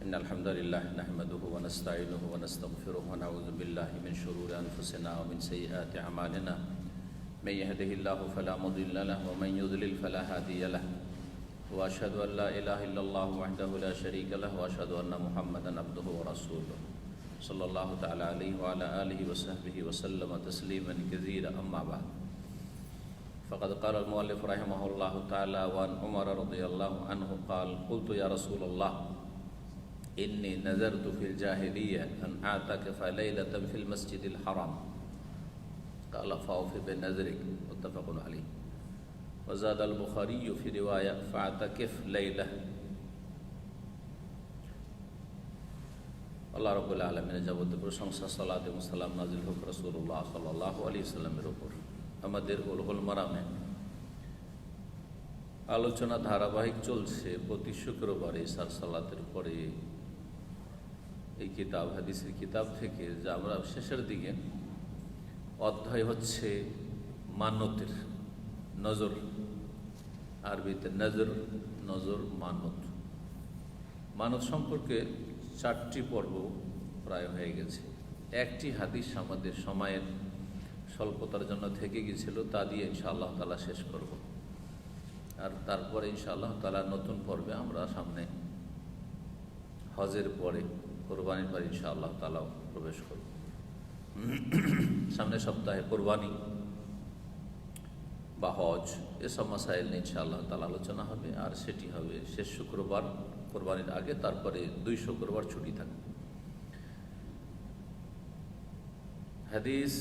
إن الحمد لله نحمده ونستعينه ونستغفره ونعوذ بالله من شرور أنفسنا ومن سيئات أعمالنا من يهده الله فلا مضل له ومن يضلل فلا هادي له وأشهد أن لا إله إلا الله وحده لا شريك له وأشهد أن محمدا عبده ورسوله صلى الله تعالى عليه وعلى آله وصحبه وسلم تسليما كثيرا أما بعد فقد قال المؤلف رحمه الله تعالى وعن عمر رضي الله عنه قال قلت يا رسول الله إني نذرت في الجاهلية أن أعتكف ليلة في المسجد الحرام قال فأوف بنذرك متفق عليه وزاد البخاري في رواية فاعتكف ليلة আল্লাহ রাব্বুল আলামিনের যাবতীয় প্রশংসা সালাত এবং সালাম নাযিল হোক রাসূলুল্লাহ সাল্লাল্লাহু আলাইহি ওয়াসাল্লামের উপর। আমাদের উলুল মারামে আলোচনা ধারাবাহিক চলছে। প্রতি শুক্রবারে সালাতের পরে এই কিতাব হাদিসের কিতাব থেকে যা আমরা শেষের দিকে অধ্যায় হচ্ছে মান্যতের নজর, আরবিতে নজর নজর মানত। মানত সম্পর্কে 4টি পর্ব প্রায় হয়ে গেছে। একটি হাদিস আমাদের সময়ের স্বল্পতার জন্য থেকে গিয়েছিল, তা দিয়ে ইনশাআল্লাহ তাআলা শেষ করব। আর তারপরে ইনশাআল্লাহ তাআলা নতুন পর্বে আমরা সামনে হজের পরে কোরবানির পরে ইনশাআল্লাহ তাআলা প্রবেশ করব। সামনের সপ্তাহে কোরবানি বা হজ এসব মাসাইল নিয়ে ইনশাআল্লাহ তাআলা আলোচনা হবে, আর সেটি হবে শেষ শুক্রবার কোরবানির আগে, তারপরে 2 শুক্রবার ছুটি থাকবে। হাদিস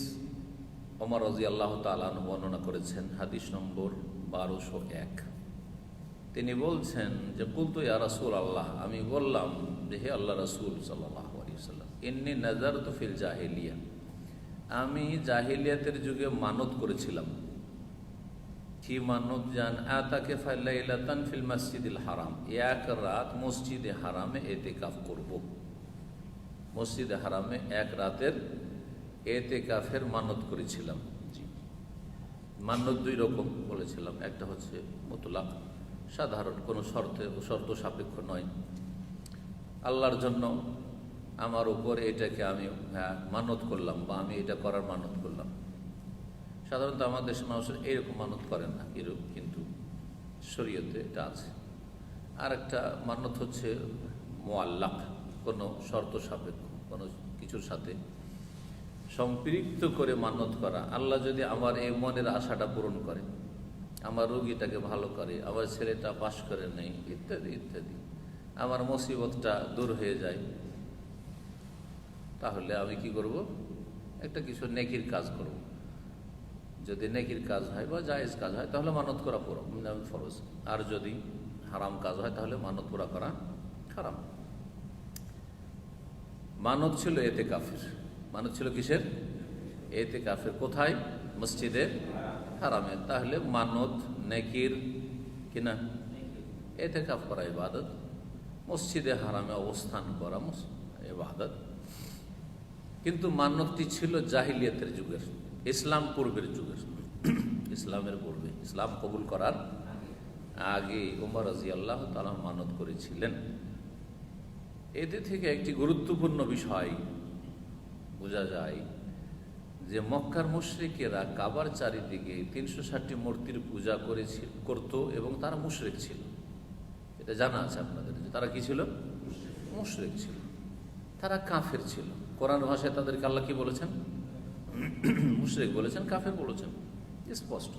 ওমর রাদিয়াল্লাহু তাআলা আনহু বর্ণনা করেছেন, হাদিস নম্বর 1201। তিনি বলছেন যে কুলতু ইয়া রাসূলুল্লাহ, আমি বললাম যে হে আল্লাহ রাসূল সাল্লাল্লাহু আলাইহি ওয়াসাল্লাম, ইন্নী নাযারতু ফিল জাহিলিয়া, আমি জাহিলিয়াতের যুগে মানত করেছিলাম। কি মানত? জান আতাকিফা লাইলাতান ফিল মসজিদিল হারাম, এক রাত মসজিদে হারামে এতেকাফ করব। মসজিদে হারামে এক রাতের এতেকাফের মানত করেছিলাম। মানত 2 রকম বলেছিলাম, একটা হচ্ছে মুতলাক, সাধারণ, কোনো শর্ত সাপেক্ষ নয়। আল্লাহর জন্য আমার উপর এটাকে আমি মানত করলাম বা আমি এটা করার মানত করলাম। সাধারণত আমাদের দেশের মানুষের এইরকম মানত করেন না, এরকম কিন্তু শরীয়তে এটা আছে। আর একটা মানত হচ্ছে মুআল্লাক, কোনো শর্ত সাপেক্ষ, কোনো কিছুর সাথে সম্পৃক্ত করে মানত করা। আল্লাহ যদি আমার এই মনের আশাটা পূরণ করে, আমার রোগীটাকে ভালো করে, আমার ছেলেটা পাশ করে নেই, ইত্যাদি ইত্যাদি, আমার মুসিবতটা দূর হয়ে যায়, তাহলে আমি কি করব? একটা কিছু নেকির কাজ করব। যদি নেকির কাজ হয় বা জায়েজ কাজ হয় তাহলে মানত করা ফরজ, আর যদি হারাম কাজ হয় তাহলে মানত পুরা করা হারাম। মানত ছিল এতেকাফের। মানত ছিল কিসের? এতেকাফের। কোথায়? মসজিদে হারামে। তাহলে মানত নেকির কিনা? এতেকাফ করা ইবাদত, মসজিদে হারামে অবস্থান করা ইবাদত। কিন্তু মানতটি ছিল জাহিলিয়াতের যুগের, ইসলাম পূর্বের যুগের, ইসলামের পূর্বে, ইসলাম কবুল করার আগে ওমর রাদিয়াল্লাহু তাআলা মানত করেছিলেন। এতে থেকে একটি গুরুত্বপূর্ণ বিষয় বোঝা যায় যে মক্কার মুশরিকেরা কাবার চারিদিকে 360টি মূর্তির পূজা করত এবং তারা মুশরিক ছিল। এটা জানা আছে আপনাদের যে তারা কি ছিল? মুশরিক ছিল, তারা কাফের ছিল। কোরআন ভাষায় তাদেরকে আল্লাহ কি বলেছেন? মুশরিক বলেছেন, কাফের বলেছেন, স্পষ্ট।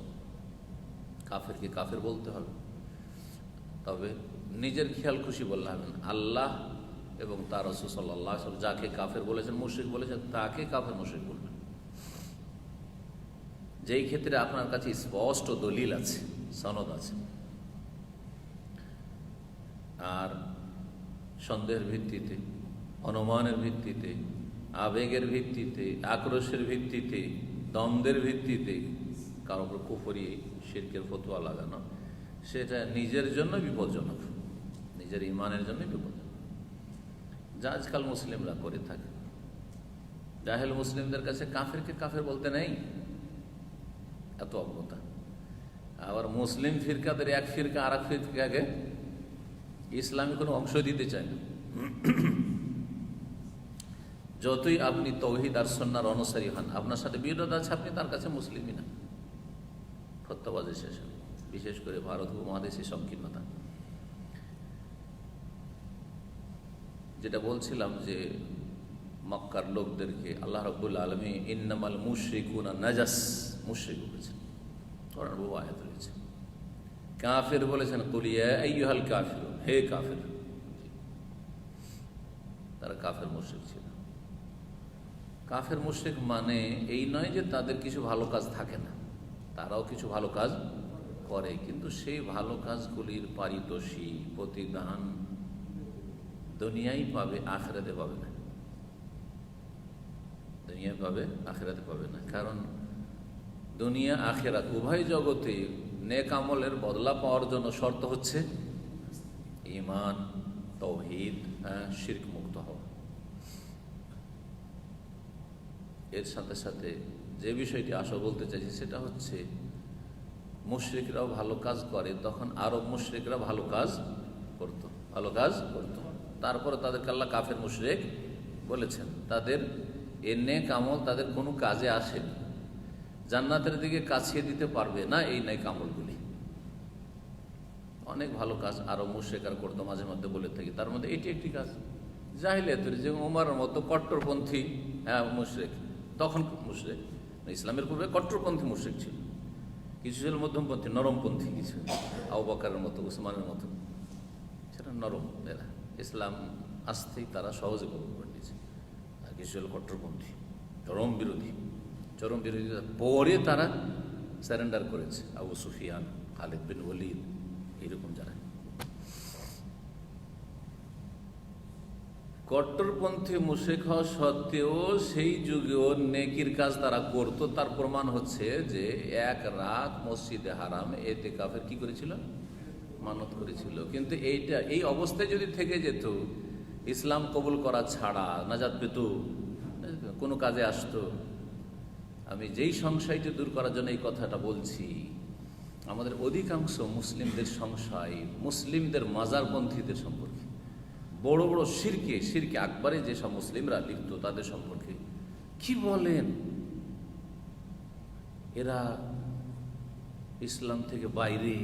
কাফেরকে কাফের বলতে হবে, তবে নিজের খেয়াল খুশি বললে হবে না। আল্লাহ এবং তার রাসূল সাল্লাল্লাহু আলাইহি ওয়াসাল্লাম যাকে কাফের বলেছেন, মুশরিক বলেছেন, তাকে কাফের মুশরিক বলবেন। যেই ক্ষেত্রে আপনার কাছে স্পষ্ট দলিল আছে, সনদ আছে, আর সন্দেহের ভিত্তিতে, অনুমানের ভিত্তিতে, আবেগের ভিত্তিতে, আক্রোশের ভিত্তিতে, দ্বন্দ্বের ভিত্তিতে কারো উপর কুফরি শিরকের ফতোয়া লাগানো, সেটা নিজের জন্য বিপজ্জনক, নিজের ইমানের জন্য বিপজ্জনক, যা আজকাল মুসলিমরা করে থাকে। জাহেল মুসলিমদের কাছে কাফেরকে কাফের বলতে নেই, এত অজ্ঞতা। আবার মুসলিম ফিরকাদের এক ফিরকা আর এক ফিরকাকে ইসলামী কোনো অংশ দিতে চায় না। যতই আপনি তৌহিদ আর সুন্নাহর অনুসারী হন, আপনার সাথে বিরোধ আছে, আপনি তার কাছে মুসলিমই না। ফতোয়াবাজি শেষ হবে, বিশেষ করে ভারত উপমহাদেশে সংকীর্ণতা। যেটা বলছিলাম যে মক্কার লোকদেরকে আল্লাহ রাব্বুল আলামিন ইন্নামাল মুশরিকুনা নাজাস মুশরিক বলেছেন, কোরআন বহু আয়াত রয়েছে। কাফের বলেছেন কুল ইয়া আইয়ুহাল কাফিরুন, হে কাফের। তারা কাফের মুশরিক ছিল। কাফের মুশরিক মানে এই নয় যে তাদের কিছু ভালো কাজ থাকে না, তারাও কিছু ভালো কাজ করে, কিন্তু সেই ভালো কাজগুলির পারিতোষিক প্রতিদান দুনিয়ায় পাবে, আখিরাতে পাবে না। দুনিয়ায় পাবে, আখিরাতে পাবে না। কারণ দুনিয়া আখিরাত উভয় জগতে নেক আমলের বদলা পাওয়ার জন্য শর্ত হচ্ছে ঈমান, তাওহীদ, শিরক মুক্ত হওয়া। এর সাথে সাথে যে বিষয়টি আসলে বলতে চাইছি সেটা হচ্ছে মুশরিকরাও ভালো কাজ করে, তখন আরব মুশরিকরা ভালো কাজ করত, তারপরে তাদেরকে আল্লাহ কাফের মুশরিক বলেছেন। তাদের এর নেক আমল তাদের কোনো কাজে আসেনি, জান্নাতের দিকে কাছিয়ে দিতে পারবে না এই নেক আমলগুলি। অনেক ভালো কাজ আরব মুশরিকরা করতো, মাঝে মধ্যে বলে থাকি, তার মধ্যে এটি একটি কাজ। জাহিলিয়াতের যে ওমরের মতো কট্টরপন্থী মুশরিক, তখন মুশরিক, ইসলামের পূর্বে কট্টরপন্থী মুশরিক ছিল, কিছু ছিল মধ্যমপন্থী, নরমপন্থী, কিছু আবু বকরের মতো, উসমানের মতো, সেটা নরম। এরা ইসলাম আসতেই তারা সহজে কবুল করে নিয়েছে। আর কিছু ছিল কট্টরপন্থী, চরম বিরোধী। পরে তারা স্যারেন্ডার করেছে, আবু সুফিয়ান, খালিদ বিন ওয়ালিদ, এইরকম যারা। কট্টরপন্থী মুশরিক হওয়া সত্ত্বেও সেই যুগেও নেকির কাজ তারা করত। তার প্রমাণ হচ্ছে যে এক রাত মসজিদে হারাম এতেকাফের কি করেছিল, মানত করেছিল। কিন্তু এই অবস্থায় যদি থেকে যেত, ইসলাম কবুল করা ছাড়া নাজাত পেত, কোনো কাজে আসতো। আমি যেই সংশয়টি দূর করার জন্য এই কথাটা বলছি, আমাদের অধিকাংশ মুসলিমদের সংশয় মুসলিমদের মাজারপন্থীদের সম্পর্কে, বড় বড় শিরকে আকবরে যেসব মুসলিমরা লিপ্ত তাদের সম্পর্কে। কি বলেন, এরা ইসলাম থেকে বাইরে,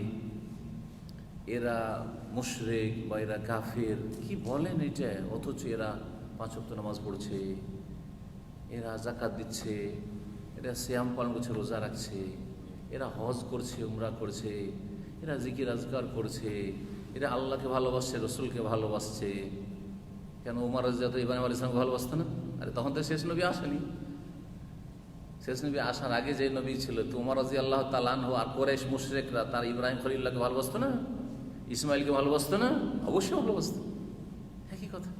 এরা মুশরিক বা এরা কাফের, কি বলেন এটা? অথচ এরা 5 ওয়াক্ত নামাজ পড়ছে, এরা যাকাত দিচ্ছে, এরা সিয়াম পালন করছে, রোজা রাখছে, এরা হজ করছে, উমরা করছে, এরা জিকির আজকার করছে, এরা আল্লাহকে ভালোবাসছে, রসুলকে ভালোবাসছে। কেন উমর রাদিয়াল্লাহু ইব্রাহিম আলাইহিস সালামকে ভালোবাসতো না? আরে তখন তো শেষ নবী আসেনি। শেষ নবী আসার আগে যে নবী ছিল, তো উমর রাদিয়াল্লাহু তাআলা আনহু আর কুরাইশ মুশরিকরা তার ইব্রাহিম খলিলুল্লাহকে ভালোবাসতো না? ইসমাইলকে ভালোবাসতো না? অবশ্যই ভালোবাসতো। একই কথা,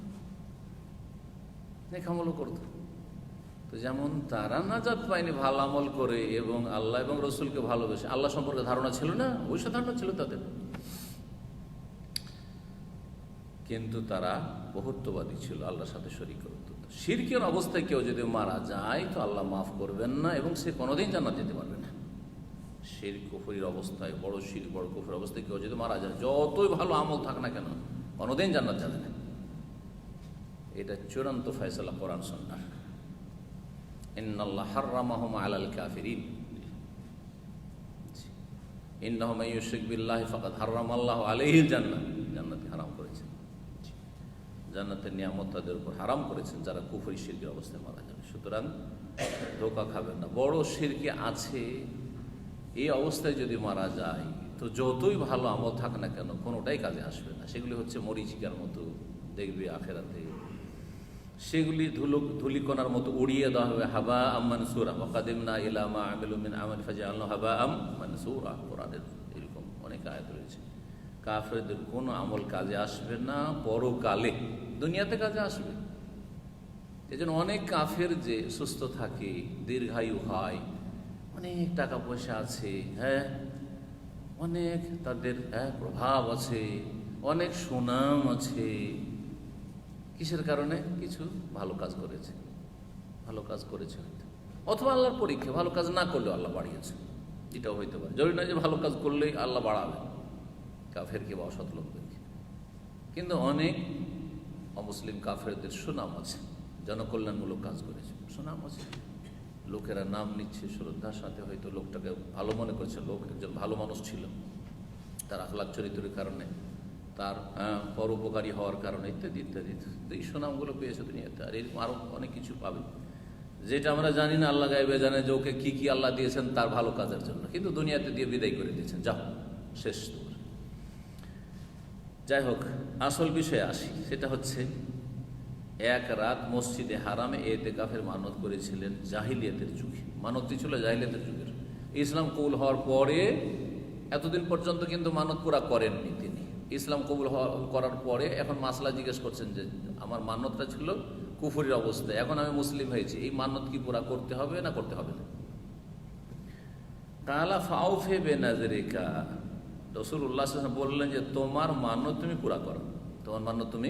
নেক আমলও করতো। তো যেমন তারা নাজাত পায়নি ভালো আমল করে এবং আল্লাহ এবং রসুলকে ভালোবেসে, আল্লাহ সম্পর্কে ধারণা ছিল না? অবশ্যই ধারণা ছিল তাদের, কিন্তু তারা বহুত্ববাদী ছিল, আল্লাহর সাথে শরীক করত। শিরকের অবস্থায় কেউ যদি মারা যায় তো আল্লাহ মাফ করবেন না এবং সে কোনোদিন জান্নাত যেতে পারবে না। শিরক কুফরির অবস্থায়, বড় শিরক বড় কুফরির অবস্থায় কেউ যদি মারা যায়, যতই ভালো আমল থাক না কেন, কোনোদিন জান্নাত যাবে না। এটা চূড়ান্ত ফয়সালা কোরআন সুন্নাহ। ইন্নাল্লাহ হাররামাহুম আলাল কাফিরিন, ইন্নাহু মান ইউশরিক বিল্লাহি ফাকাদ হাররামাল্লাহু আলাইহিল জান্নাহ, জান্নাতকে হারাম করেছেন, জান্নাতের নিয়ামত তাদের উপর হারাম করেছেন যারা কুফরি শিরকের অবস্থায় মারা যাবে। সুতরাং ধোঁকা খাবেন না। বড় শিরকে আছে এই অবস্থায় যদি মারা যায় তো যতই ভালো আমল থাক না কেন কোনোটাই কাজে আসবে না। সেগুলি হচ্ছে মরিচিকার মতো, দেখবে আখেরাতে সেগুলি ধুলিকণার মতো উড়িয়ে দেওয়া হবে। হাবা আম মানসুরা, ওয়াকাদিমনা ইলা মা আমিলু মিন আমাল ফাজআলনাহু হাবা আম মানসুরা। কোরআনের এরকম অনেক আয়াত রয়েছে। কাফেরদের কোনো আমল কাজে আসবে না পরকালে, দুনিয়াতে কাজে আসবে। এই জন্য অনেক কাফের যে সুস্থ থাকে, দীর্ঘায়ু হয়, অনেক টাকা পয়সা আছে, অনেক তাদের প্রভাব আছে, অনেক সুনাম আছে, কিসের কারণে? কিছু ভালো কাজ করেছে, অথবা আল্লাহর পরীক্ষা, ভালো কাজ না করলেও আল্লাহ বাড়িয়েছে, এটাও হইতে পারে। জরুরি নয় যে ভালো কাজ করলেই আল্লাহ বাড়াবে কাফেরকে বা অসৎ লোকদেরকে। কিন্তু অনেক অমুসলিম কাফেরদের সুনাম আছে, জনকল্যাণমূলক কাজ করেছে, সুনাম আছে, লোকেরা নাম নিচ্ছে শ্রদ্ধার সাথে, হয়তো লোকটাকে ভালো মনে করছে, লোক একজন ভালো মানুষ ছিল, তার আখলাক চরিত্রের কারণে, তার পরোপকারী হওয়ার কারণে, ইত্যাদি ইত্যাদি। এই সুনামগুলো পেয়েছে দুনিয়াতে। আর এরকম আরও অনেক কিছু পাবে যেটা আমরা জানি না, আল্লাহ গায়েবে জানে যে ওকে কী কী আল্লাহ দিয়েছেন তার ভালো কাজের জন্য, কিন্তু দুনিয়াতে দিয়ে বিদায় করে দিয়েছেন, যাও শেষ তোমার। যাই হোক, আসল বিষয়ে আসি, সেটা হচ্ছে এক রাত মসজিদে হারামে এতেকাফের মানত করেছিলেন জাহিলিয়াতের যুগে। মানতটি ছিল জাহিলিয়াতের যুগের। ইসলাম কবুল হওয়ার পরে এতদিন পর্যন্ত কিন্তু মানত পুরা করেননি তিনি। ইসলাম কবুল করার পরে এখন মাসলা জিজ্ঞেস করছেন যে আমার মানতটা ছিল কুফরির অবস্থায়, এখন আমি মুসলিম হয়েছি, এই মানত কি পুরা করতে হবে না করতে হবে না? কালা ফাউফে বেনাজরিকা, রাসূলুল্লাহ সাল্লাল্লাহু আলাইহি ওয়াসাল্লাম বললেন যে তোমার মানত তুমি পুরা করো, তোমার মানত তুমি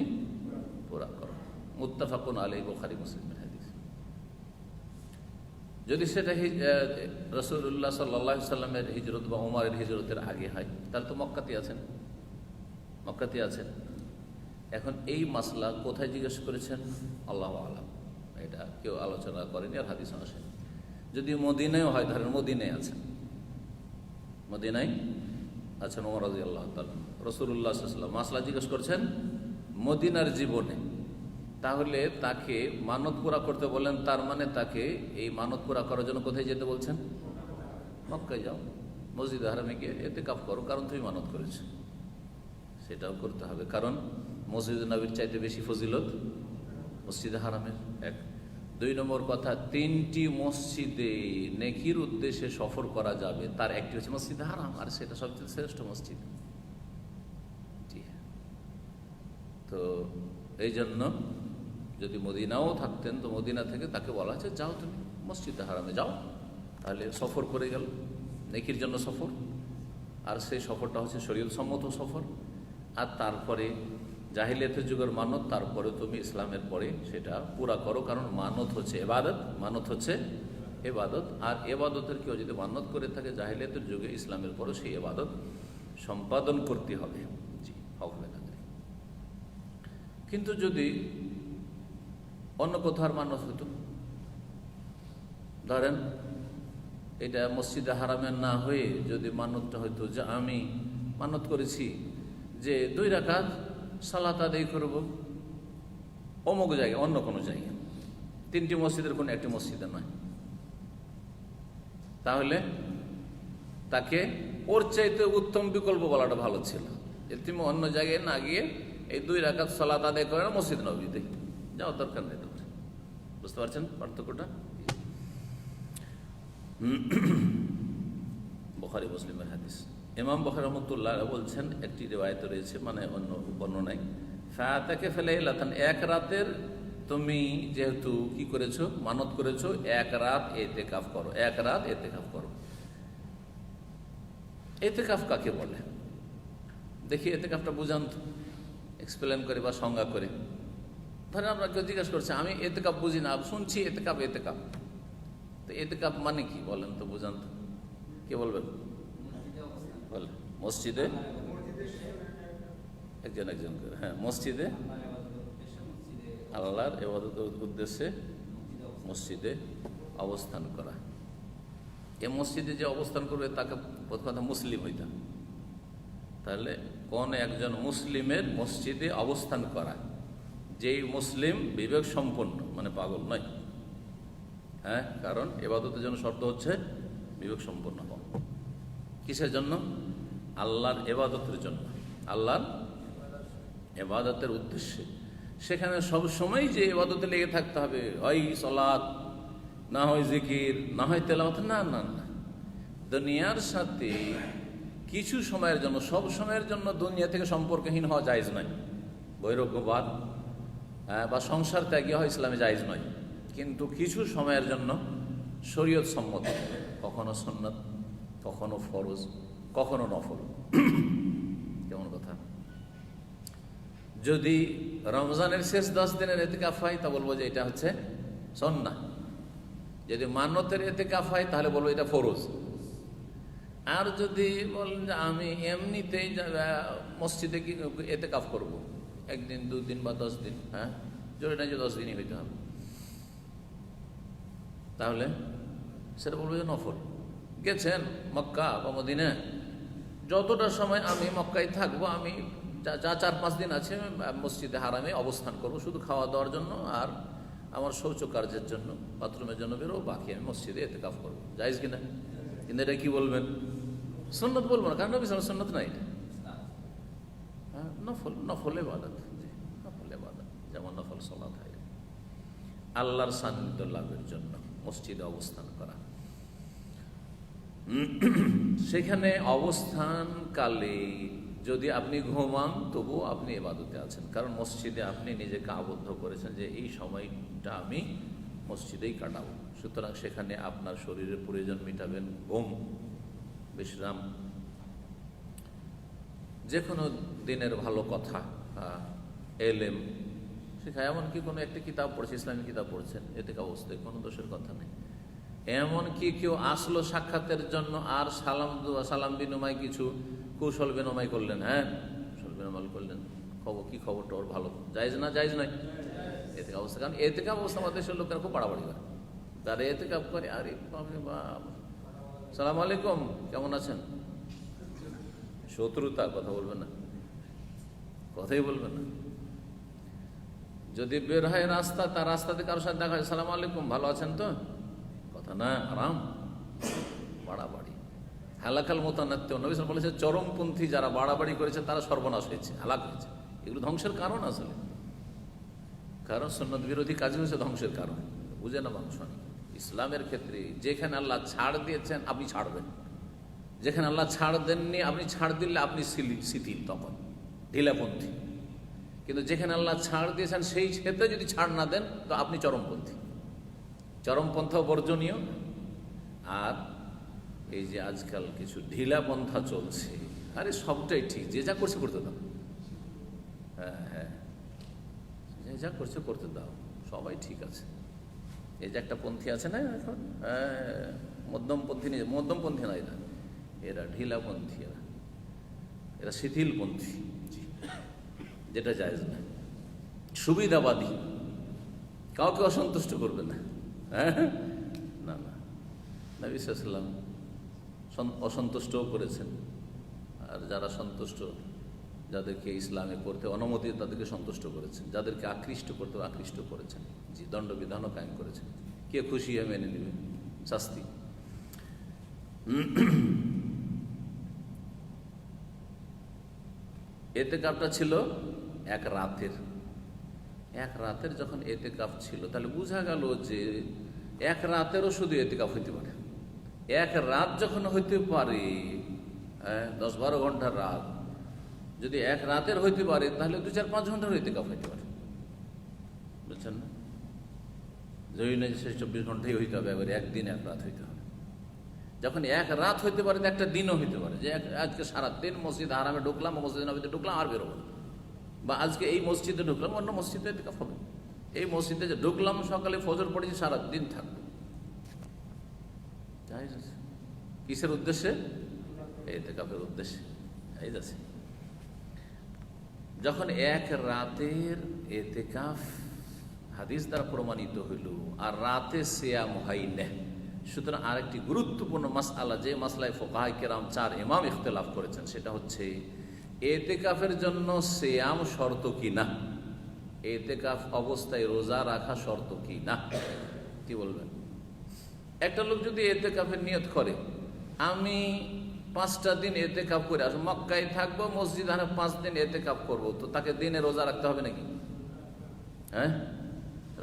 পুরা করো। মুত্তাফাকুন আলাইহি, বুখারী মুসলিমের হাদিস। যদি সেটা রাসূলুল্লাহ সাল্লাল্লাহু আলাইহি ওয়াসাল্লামের হিজরত বা ওমরের হিজরতের আগে হয়, তাহলে তো মক্কাতে আছেন। এখন এই মাসলা কোথায় জিজ্ঞেস করেছেন আল্লাহু আ'লাম, এটা কেউ আলোচনা করেনি আর হাদিসে আসেনি। যদি মদিনায় হয়, ধরেন মদিনায় আছেন ওমর রাদিয়াল্লাহু তাআলা, রাসূলুল্লাহ সাল্লাল্লাহু আলাইহি ওয়াসাল্লাম মাসলা জিজ্ঞেস করছেন মদিনার জীবনে, তাহলে তাকে মানত পুরা করতে বলেন, তার মানে তাকে এই মানত পুরা করার জন্য কোথায় যেতে বলছেন? মক্কায় যাও, মসজিদে হারামে গিয়ে ইতিকাফ করো, কারণ তুমি মানত করেছো। সেটাও করতে হবে, কারণ মসজিদে নববীর চাইতে বেশি ফজিলত মসজিদে হারামের। এক। 2 নম্বর কথা, 3টি মসজিদে নেকির উদ্দেশ্যে সফর করা যাবে, তার একটি হচ্ছে মসজিদে হারাম, আর সেটা সবচেয়ে শ্রেষ্ঠ মসজিদ। জি হ্যাঁ। তো এই জন্য যদি মদিনাও থাকতেন, তো মদিনা থেকে তাকে বলা হচ্ছে যাও তুমি মসজিদে হারামে যাও, তাহলে সফর করে গেল, নেকির জন্য সফর, আর সেই সফরটা হচ্ছে শরীয়ত সম্মত সফর। আর তারপরে জাহিলিয়াতের যুগের মানত, তারপরে তুমি ইসলামের পরে সেটা পুরা করো, কারণ মানত হচ্ছে ইবাদত, আর ইবাদতের কেউ যদি মানত করে থাকে জাহিলিয়াতের যুগে, ইসলামের পরে সেই ইবাদত সম্পাদন করতে হবে। জি, হবে না। কিন্তু যদি অন্য কোথাও মানত হতো, ধরেন এটা মসজিদে হারামের না হয়ে যদি মানতটা হইতো যে আমি মানত করেছি যে 2 রাকাত সালাত আদায় করব অমুক জায়গায়, অন্য কোনো জায়গায়, 3টি মসজিদের কোনো একটি মসজিদে নয়, তাহলে তাকে ওর চাইতে উত্তম বিকল্প বলাটা ভালো ছিল যে তুমি অন্য জায়গায় না গিয়ে এই 2 রাকাত সালাত আদায় করে না মসজিদ নববীতে যাও, দরকার নেই তোমার। বুঝতে পারছেন পার্থক্যটা? বুখারী মুসলিমের হাদিস। ইমাম বুখারী রাহমাতুল্লাহ বলছেন, একটি রিওয়ায়েতে রয়েছে, মানে অন্য বর্ণনায়, ফাতাকে ফালাইলাতান, এক রাতের তুমি যেহেতু কি করেছো, মানত করেছো, এক রাত ইতিকাফ করো, এক রাত ইতিকাফ করো। ইতিকাফ কাকে বলে দেখি, ইতিকাফটা বুঝান তো, এক্সপ্লেন করে বা সংজ্ঞা করে। ধরেন আপনার কেউ জিজ্ঞেস করছে আমি ইতিকাফ বুঝি না, শুনছি ইতিকাফ, তো ইতিকাফ মানে কি বলেন তো, বুঝান তো, কে বলবেন? বলে মসজিদে একজন করে, হ্যাঁ, মসজিদে আল্লাহর ইবাদতের উদ্দেশ্যে মসজিদে অবস্থান করা। এই মসজিদে যে অবস্থান করবে তাকে প্রথম কথা মুসলিম হইতে, তাহলে কোন একজন মুসলিমের মসজিদে অবস্থান করা, যেই মুসলিম বিবেক সম্পন্ন, মানে পাগল নয়, হ্যাঁ, কারণ ইবাদতের জন্য শর্ত হচ্ছে বিবেক সম্পন্ন হওয়া। কিসের জন্য? আল্লাহর ইবাদতের জন্য, আল্লাহর ইবাদতের উদ্দেশ্যে। সেখানে সব সময় যে ইবাদতে লেগে থাকতে হবে, হয় সালাত, না হয় জিকির, না হয় তেলাওয়াত, না না না, দুনিয়ার সাথে কিছু সময়ের জন্য, সব সময়ের জন্য দুনিয়া থেকে সম্পর্কহীন হওয়া জায়েজ নয়। বৈরাগ্যবাদ বা সংসার ত্যাগী হওয়া ইসলামে জায়েজ নয়, কিন্তু কিছু সময়ের জন্য শরীয়ত সম্মত, কখনো সুন্নাত, কখনো ফরজ, কখনো নফল। কেমন কথা? যদি রমজানের শেষ 10 দিনের ইতিকাফ হয় তা বলবো যে এটা হচ্ছে সুন্নাহ। যদি মান্যতের ইতিকাফ হয় তাহলে বলবো এটা ফরজ। আর যদি বলেন যে আমি এমনিতেই মসজিদে কি ইতিকাফ করব, একদিন, 2 দিন বা 10 দিন, হ্যাঁ, জোরে নাই যে 10 দিনই হইতে হবে, তাহলে সেটা বলবো যে নফল। গেছেন মক্কা বা মদিনা, যতটা সময় আমি মক্কায় থাকবো, আমি যা 4-5 দিন আছে মসজিদে হারামে অবস্থান করব, শুধু খাওয়া দাওয়ার জন্য আর আমার শৌচ কার্যের জন্য, বাথরুমের জন্য বেরো, বাকি আমি মসজিদে এতেকাফ করবো। জায়েজ কিনা? কিন্তু এটা কি বলবেন? সুন্নত বলবো না, কারণ নবী সাল্লাল্লাহু আলাইহি ওয়াসাল্লাম সুন্নত নাই এটা, হ্যাঁ, নফল ইবাদত, নফল ইবাদত, যেমন নফল সালাত হয়, আল্লাহর সান্নিধ্য লাভের জন্য মসজিদে অবস্থান করা। সেখানে অবস্থানকালে যদি আপনি ঘুমান তবু আপনি ইবাদতে আছেন, কারণ মসজিদে আপনি নিজেকে আবদ্ধ করেছেন যে এই সময়টা আমি মসজিদেই কাটাবো। সুতরাং সেখানে আপনার শরীরের প্রয়োজন মেটাবেন ঘুম, বিশ্রাম, যে কোনো দিনের ভালো কথা, এলেম শেখায়। এমনকি কোনো একটা কিতাব পড়ছে, ইসলামী কিতাব পড়ছেন, এতে অবস্থায় কোনো দোষের কথা নেই। এমনকি কেউ আসলো সাক্ষাতের জন্য আর সালাম বিনিময় কিছু কৌশল বিনিময় করলেন, হ্যাঁ, কৌশল বিনিময় করলেন, কি খবরটা ওর ভালো, জায়েজ না? জায়েজ নয় এতে অবস্থা, কারণ এতে অবস্থা আমাদের দেশের লোকেরা খুব বাড়াবাড়ি করে, তারা এতে কাপ করে, আরে সালাম আলাইকুম, কেমন আছেন, শত্রুতা, কথা বলবেন না, কথাই বলবেন না। যদি বের হয় রাস্তা, তার রাস্তাতে কারোর সাথে দেখা হয়, সালাম আলাইকুম, ভালো আছেন তো, কথা না, আরাম, বাড়াবাড়ি, হালাকাল মোতানাত্য। নবী সাল্লাল্লাহু আলাইহি ওয়াসাল্লাম বলেছে চরমপন্থী যারা বাড়াবাড়ি করেছে তারা সর্বনাশ হয়েছে, হালাক হয়েছে। এগুলো ধ্বংসের কারণ আসলে, কারণ সুন্নত বিরোধী কাজ হয়েছে ধ্বংসের কারণ, বুঝে না মানুষ। ইসলামের ক্ষেত্রে যেখানে আল্লাহ ছাড় দিয়েছেন আপনি ছাড়বেন, যেখানে আল্লাহ ছাড় দেননি আপনি ছাড় দিলে আপনি শিথিল, তখন ঢিলাপন্থী। কিন্তু যেখানে আল্লাহ ছাড় দিয়েছেন সেই ক্ষেত্রে যদি ছাড় না দেন তো আপনি চরমপন্থী। চরমপন্থা বর্জনীয়। আর এই যে আজকাল কিছু ঢিলা পন্থা চলছে, আরে সবটাই ঠিক, যে যা করছে করতে দাও, হ্যাঁ হ্যাঁ, যে যা করছে করতে দাও, সবাই ঠিক আছে। এই যে একটা পন্থী আছে না এখন, মধ্যমপন্থী না, এরা ঢিলাপন্থী, এরা শিথিলপন্থী, যেটা জায়েজ না, সুবিধাবাদী, কাউকে অসন্তুষ্ট করবে না, হ্যাঁ না না। নবী সাল্লাল্লাহু আলাইহি ওয়াসাল্লাম অসন্তুষ্টও করেছেন, আর যারা সন্তুষ্ট, যাদেরকে ইসলামে করতে অনুমতি তাদেরকে সন্তুষ্ট করেছেন, যাদেরকে আকৃষ্ট করতে আকৃষ্ট করেছেন, জি, দণ্ডবিধানও কায়েম করেছেন। কে খুশি হয়ে মেনে নেবে শাস্তি। এতেকাফটা ছিল এক রাতের যখন এতেকাফ ছিল, তাহলে বোঝা গেল যে এক রাতেরও শুধু এতেকাফ হইতে পারে। এক রাত যখন হইতে পারে, 10-12 ঘন্টার রাত যদি এক রাতের হইতে পারে, তাহলে 2-4-5 ঘন্টার এতেকাফ হইতে পারে, বুঝছেন না? যদি না 24 ঘন্টাই হইতে হবে, এবার একদিন এক রাত হইতে হবে। যখন এক রাত হইতে পারে, একটা দিনও হইতে পারে, যে আজকে সারাদিন মসজিদ হারামে ঢুকলাম, মসজিদ নবীতে ঢুকলাম আর বেরোবো না, বা আজকে এই মসজিদে ঢুকলাম, অন্য মসজিদে এতেকাফ হবে। এই মসজিদে যে ঢুকলাম, সকালে ফজর পড়েছি, সারাদিন থাকবে, কিসের উদ্দেশ্যে? এতেকাফের উদ্দেশ্যে। এই আছে, যখন এক রাতের এতেকাফ হাদিস দ্বারা প্রমাণিত হইল, আর রাতে সিয়াম হয় না, সুতরাং আরেকটি গুরুত্বপূর্ণ মাসআলা, যে মাসলায় ফুকাহায়ে কেরাম 4 ইমাম ইখতিলাফ করেছেন, সেটা হচ্ছে এতেকাফের জন্য সিয়াম শর্ত কি না, এতেকাফ অবস্থায় রোজা রাখা শর্ত কি না। কি বলবেন? একটা লোক যদি এতেকাফের নিয়ত করে, আমি 5টা দিন এতেকাফ করে আসবো, মক্কায় থাকবো, মসজিদ হারামে 5 দিন এতেকাফ করবো, তো তাকে দিনে রোজা রাখতে হবে নাকি? হ্যাঁ,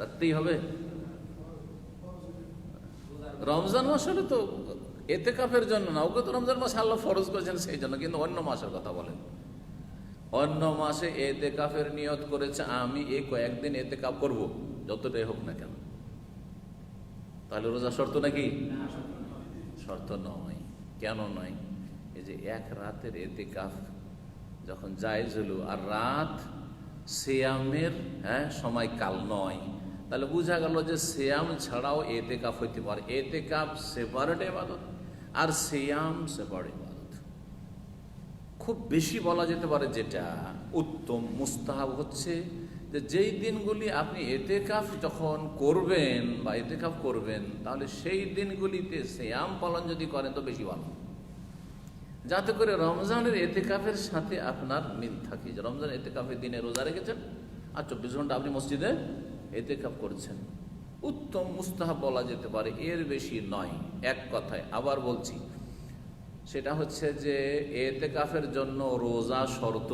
রাখতেই হবে। রমজান মাস হলে তো এতেকাফের জন্য না, ওকে তো রমজান মাসে আল্লাহ ফরজ করেছেন সেই জন্য, কিন্তু অন্য মাসের কথা বলেন। অন্য মাসে এতেকাফের নিয়ত করেছে, আমি এই কয়েকদিন এতেকাফ করবো, যতটাই হোক না কেন, তাহলে রোজা শর্ত নাকি? শর্ত নয়। কেন নয়? এই যে এক রাতের এতেকাফ যখন জায়েজ হলো, আর রাত সিয়ামের সময়কাল নয়, তাহলে বোঝা গেল যে সিয়াম ছাড়াও এতেকাফ হইতে পারে। এতেকাফ সেপারেট ইবাদত আর সিয়াম সেপারেট ইবাদত। খুব বেশি বলা যেতে পারে যেটা উত্তম মুস্তাহাব হচ্ছে যে যেই দিনগুলি আপনি এতেকাফ যখন করবেন বা এতেকাফ করবেন, তাহলে সেই দিনগুলিতে সিয়াম পালন যদি করেন তো বেশি ভালো, যাতে করে রমজানের এতেকাফের সাথে আপনার মিল থাকে। যে রমজান এতেকাফের দিনে রোজা রেখেছেন আর 24 ঘন্টা আপনি মসজিদে এতেকাফ করছেন, উত্তম মুস্তাহাব বলা যেতে পারে, এর বেশি নয়। এক কথায় আবার বলছি, সেটা হচ্ছে যে এতেকাফের জন্য রোজা শর্ত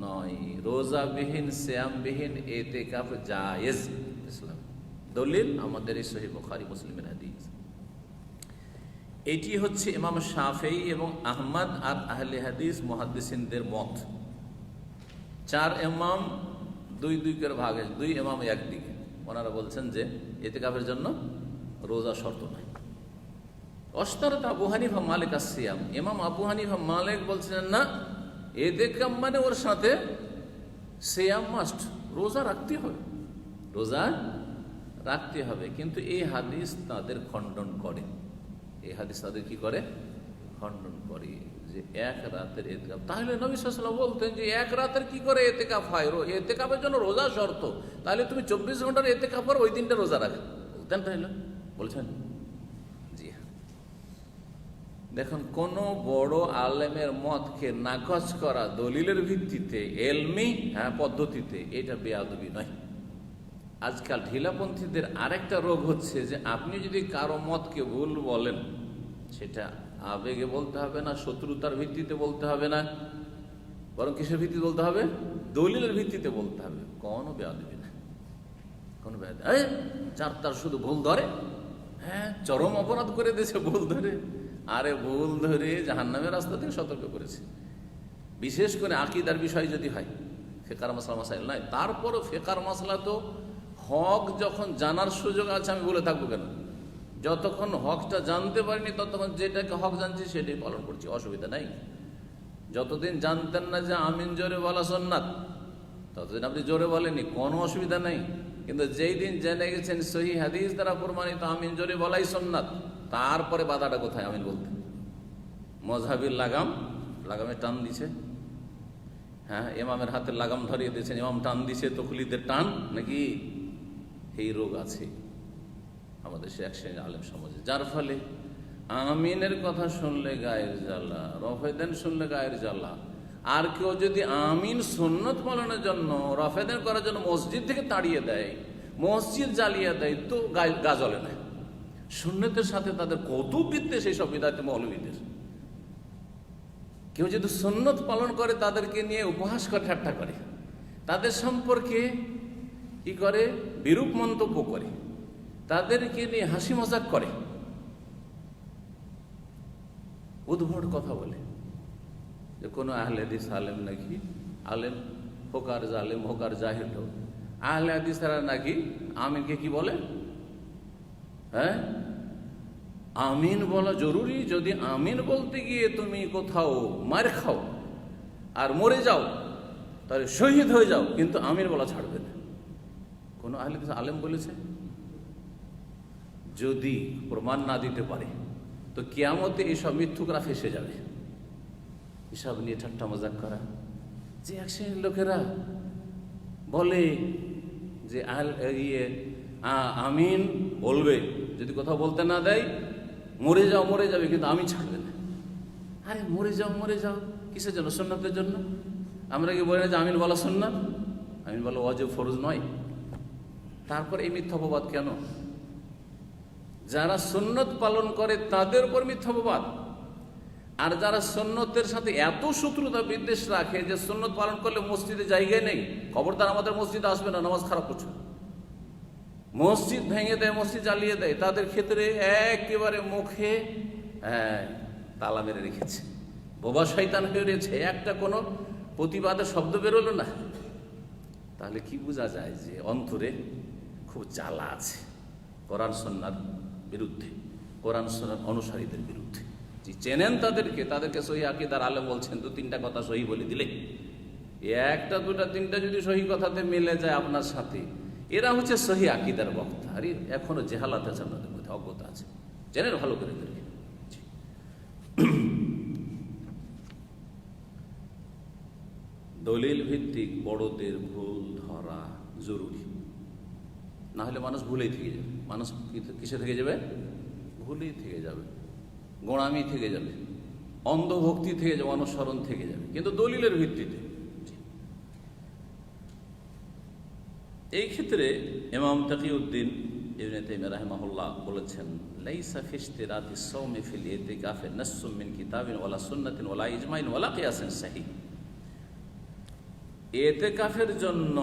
নয়, রোজাবিহীন সিয়ামবিহীন এতেকাফ জায়েজ ইসলাম। দলিল আমাদের এই সহিহ বুখারী মুসলিমের হাদিস। এটি হচ্ছে ইমাম শাফেঈ এবং আহমদ আর আহলে হাদিস মুহাদ্দিসিনদের মত। 4 ইমাম দুই করে ভাগে, 2 ইমাম একদিকে, ওনারা বলছেন যে ইতিকাফের জন্য রোজা শর্ত নয়। অশতারত আবু হানিফা মালিক আসিয়াম, ইমাম আবু হানিফা মালিক বলছেন না, ইতিকাফ মানে ওর সাথে সিয়াম মাস্ট, রোজা রাখতে হবে, রোজা রাখতে হবে। কিন্তু এই হাদিস তাদের খণ্ডন করে, এই হাদিস তাদের কি করে, খণ্ডন করে যে এক রাতের এতেকাফ। তাহলে নবী সাল্লাল্লাহু আলাইহি ওয়াসাল্লাম বলতেন যে এক রাতের কি করে এতেকাফ হয়, এতেকাফের জন্য রোজা শর্ত, তাহলে তুমি 24 ঘন্টার এতেকাফ করো, ওই দিনটা রোজা রাখো, বলতেন তাহলে, বলছেন? জি হ্যাঁ। দেখুন, কোন বড় আলেমের মতকে নাকচ করা দলিলের ভিত্তিতে, এলমি পদ্ধতিতে, এটা বেয়াদবি নয়। আজকাল ঢিলাপন্থীদের আরেকটা রোগ হচ্ছে যে আপনি যদি কারো মতকে ভুল বলেন, সেটা আবেগে বলতে হবে না, শত্রুতার ভিত্তিতে বলতে হবে না, বরং কিসের ভিত্তিতে বলতে হবে, দলিলের ভিত্তিতে বলতে হবে। কোনো বেয়াদবি না, কোনো বেয়াদবি। যার তার শুধু ভুল ধরে, চরম অপরাধ করে দিয়েছে ভুল ধরে। আরে ভুল ধরে জাহান্নামের রাস্তা থেকে সতর্ক করেছে। বিশেষ করে আকীদার বিষয় যদি হয়, ফিকহার মাসলা মাসাইল নয়, তারপরও ফিকহার মাসলা তো হক যখন জানার সুযোগ আছে আমি বলে থাকবো কেন? যতক্ষণ হকটা জানতে পারিনি ততক্ষণ যেটাকে হক জানছি সেটাই পালন করছি, অসুবিধা নাই। যতদিন জানতেন না যে আমিন জোরে বলা সুন্নাত, ততদিন আপনি জোরে বলেননি, কোনো অসুবিধা নেই। কিন্তু যেই দিন জেনে গেছেন সহিহ হাদিস দ্বারা প্রমাণিত আমিন জোরে বলাই সুন্নাত, তারপরে বাধাটা কোথায় আমিন বলতে? মযহাবির লাগামে টান দিছে, ইমামের হাতে লাগাম ধরিয়ে দিয়েছেন, ইমাম টান দিছে, তকলিদের টান নাকি? এই রোগ আছে আমাদের সে এক শ্রেণীর আলেম সমাজে, যার ফলে আমিনের কথা শুনলে গায়ের জ্বালা, রফেদান শুনলে গায়ের জ্বালা। আর কেউ যদি আমিন সুন্নত পালনের জন্য, রফেদান করার জন্য মসজিদ থেকে তাড়িয়ে দেয়, মসজিদ জ্বালিয়ে দেয়, তো গা জ্বলে না। সুন্নতের সাথে তাদের কত বিদ্বেষ, এই সব বিদাতি মৌলবীদের। কেউ যদি সুন্নত পালন করে তাদেরকে নিয়ে উপহাস করে, ঠাট্টা করে, তাদের সম্পর্কে কি করে, বিরূপ মন্তব্য করে, তাদেরকে নিয়ে হাসি মজাক করে, উদ্ভট কথা বলে যে কোনো আহলে হাদিস আলেম নাকি, আলেম হোক আর জালেম হোক আর জাহিল হোক, আহলে হাদিসরা নাকি আমিনকে কি বলে, আমিন বলা জরুরি। যদি আমিন বলতে গিয়ে তুমি কোথাও মার খাও আর মরে যাও, তাহলে শহীদ হয়ে যাও, কিন্তু আমিন বলা ছাড়বে না। কোন আহলে হাদিস আলেম বলেছে? যদি প্রমাণ না দিতে পারে তো কিয়ামতে এইসব মিথ্যুকরা ফেসে যাবে। এসব নিয়ে ঠাট্টা মজাক করা, যে এক শ্রেণীর লোকেরা বলে যে আমিন বলবে, যদি কোথাও বলতে না দেয় মরে যাবে, কিন্তু আমি ছাড়বে না। আরে মরে যাও কিসের জন্য? সুন্নাতের জন্য। আমরা কি বলি না যে আমিন বলা সুন্নাত? আমিন বলা ওয়াজিব, ফরজ নয়। তারপর এই মিথ্যাপবাদ কেন? যারা সুন্নত পালন করে তাদের উপর মিথ্যাপবাদ, আর যারা সুন্নতের সাথে এত শত্রুতা বিদ্বেষ রাখে যে সুন্নত পালন করলে মসজিদে জায়গায় নেই, খবরদার আমাদের মসজিদে আসবে না, নামাজ খারাপ করছে, মসজিদ ভেঙে দেয়, মসজিদ জ্বালিয়ে দেয়, তাদের ক্ষেত্রে একেবারে মুখে তালা মেরে রেখেছে, বোবা শয়তান হয়ে রয়েছে, একটা কোনো প্রতিবাদের শব্দ বেরোলো না। তাহলে কি বোঝা যায় যে অন্তরে খুব জ্বালা আছে কোরআন সুন্নাহর বিরুদ্ধে, কোরআন সুন্নাহর অনুসারীদের বিরুদ্ধে। যে চেনেন তাদেরকে সহি আকীদার আলেম বলছেন, 2-3টা কথা সহি বলে দিলে, 1টা 2টা 3টা যদি সহি কথাতে মিলে যায় আপনার সাথে, এরা হচ্ছে সহি আকীদার বক্তা। আর এখনো জেহালাত আছে আপনাদের মধ্যে, অজ্ঞতা আছে, জেনে ভালো করে। দলিল ভিত্তিক বড়দের ভুল ধরা জরুরি, না হলে মানুষ ভুলেই থেকে যাবে। মানুষ কিসে থেকে যাবে? ভুলেই থেকে যাবে, গোঁড়ামি থেকে যাবে, অন্ধভক্তি থেকে যাবে, অনুসরণ থেকে যাবে, কিন্তু দলিলের ভিত্তিতে। এই ক্ষেত্রে ইমাম তাকিউদ্দিন ইবনে তাইমিয়া রাহিমাহুল্লাহ বলেছেন, লাইসা ফি ইশতিরাতি সাওমি ফিল ইতিকাফি নাসসুম মিন কিতাবিন ওয়ালা সুন্নাতিন ওয়ালা ইজমাইন ওয়ালা কিয়াসিন সহিহ। এতেকাফের জন্য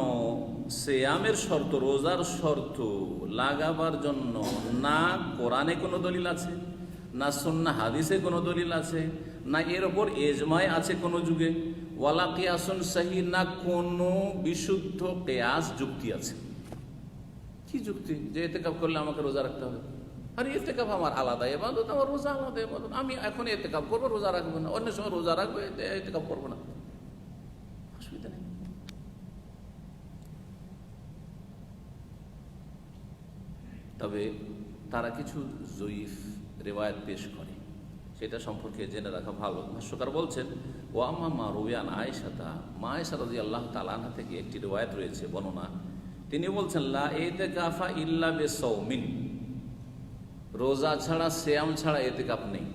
সিয়ামের শর্ত, রোজার শর্ত লাগাবার জন্য না কোরআনে কোনো দলিল আছে, না সুন্নাহ হাদিসে কোনো দলিল আছে, না এর ওপর ইজমায় আছে কোনো যুগে, ওয়ালা কিয়াসুন সহিহ, না কোনো বিশুদ্ধ কিয়াস যুক্তি আছে। কি যুক্তি যে এতেকাফ করলে আমাকে রোজা রাখতে হবে? আরে এতেকাফ আমার আলাদা ইবাদত, আমার রোজা আলাদা ইবাদত। আমি এখন এতেকাফ করবো, রোজা রাখবো না, অন্য সময় রোজা রাখবো, এতেকাফ করবো না, অসুবিধা নেই। তবে তারা কিছু জয়ীফ রেওয়ায়াত পেশ করে, সেটা সম্পর্কে জেনে রাখা ভালো। ভাষ্যকার বলছেন, ও আম্মা মা রুয়ান আয়েশাতা, মা আয়েশা রাদিয়াল্লাহু তাআলা আনহা থেকে একটি রিওয়ায়াত রয়েছে, বর্ণনা। তিনি বলছেন, লা ইতিকাফা ইল্লা বিসাওমিন, রোজা ছাড়া, সিয়াম ছাড়া ইতিকাফ নেই,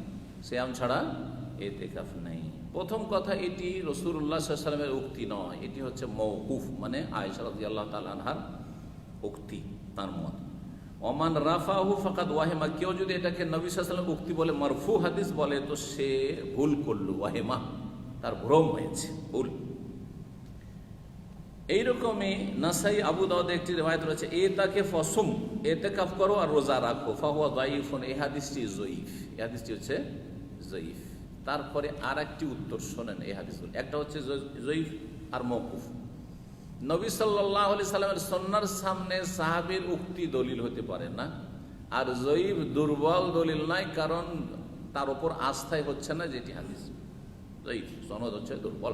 সিয়াম ছাড়া ইতিকাফ নেই। প্রথম কথা, এটি রাসূলুল্লাহ সাল্লাল্লাহু আলাইহি ওয়াসাল্লামের উক্তি নয়, এটি হচ্ছে মওকুফ, মানে আয়েশা রাদিয়াল্লাহু তাআলা আনহার উক্তি, তার মত। ওমান রাফাহু ফাকাদ ওয়াহিমা, কেউ যদি এটাকে নবী সাল্লাল্লাহু আলাইহি ওয়াসাল্লাম উক্তি বলে, মারফু হাদিস বলে, তো সে ভুল করলো, ওয়াহিমা, তার ভ্রম হয়েছে, ভুল। এইরকমই নাসাই, আবু দাউদে একটি রিওয়ায়াত রয়েছে, এতাকে ফসুম, ইতিকাফ করো আর রোজা রাখো, ফাহুয়া দাঈফুন, এই হাদিসটি যঈফ, এই হাদিসটি হচ্ছে যঈফ। তারপরে আর একটি উত্তর শোনেন এই হাদিসগুলো, একটা হচ্ছে যঈফ আর মওকুফ। নবী সাল্লাল্লাহু আলাইহি সাল্লামের সুন্নাহর সামনে সাহাবীর উক্তি দলিল হতে পারে না, আর যঈফ দুর্বল দলিল নাই, কারণ তার উপর আস্থাই হচ্ছে না, যেটি হাদিস যঈফ, সনদ হচ্ছে দুর্বল,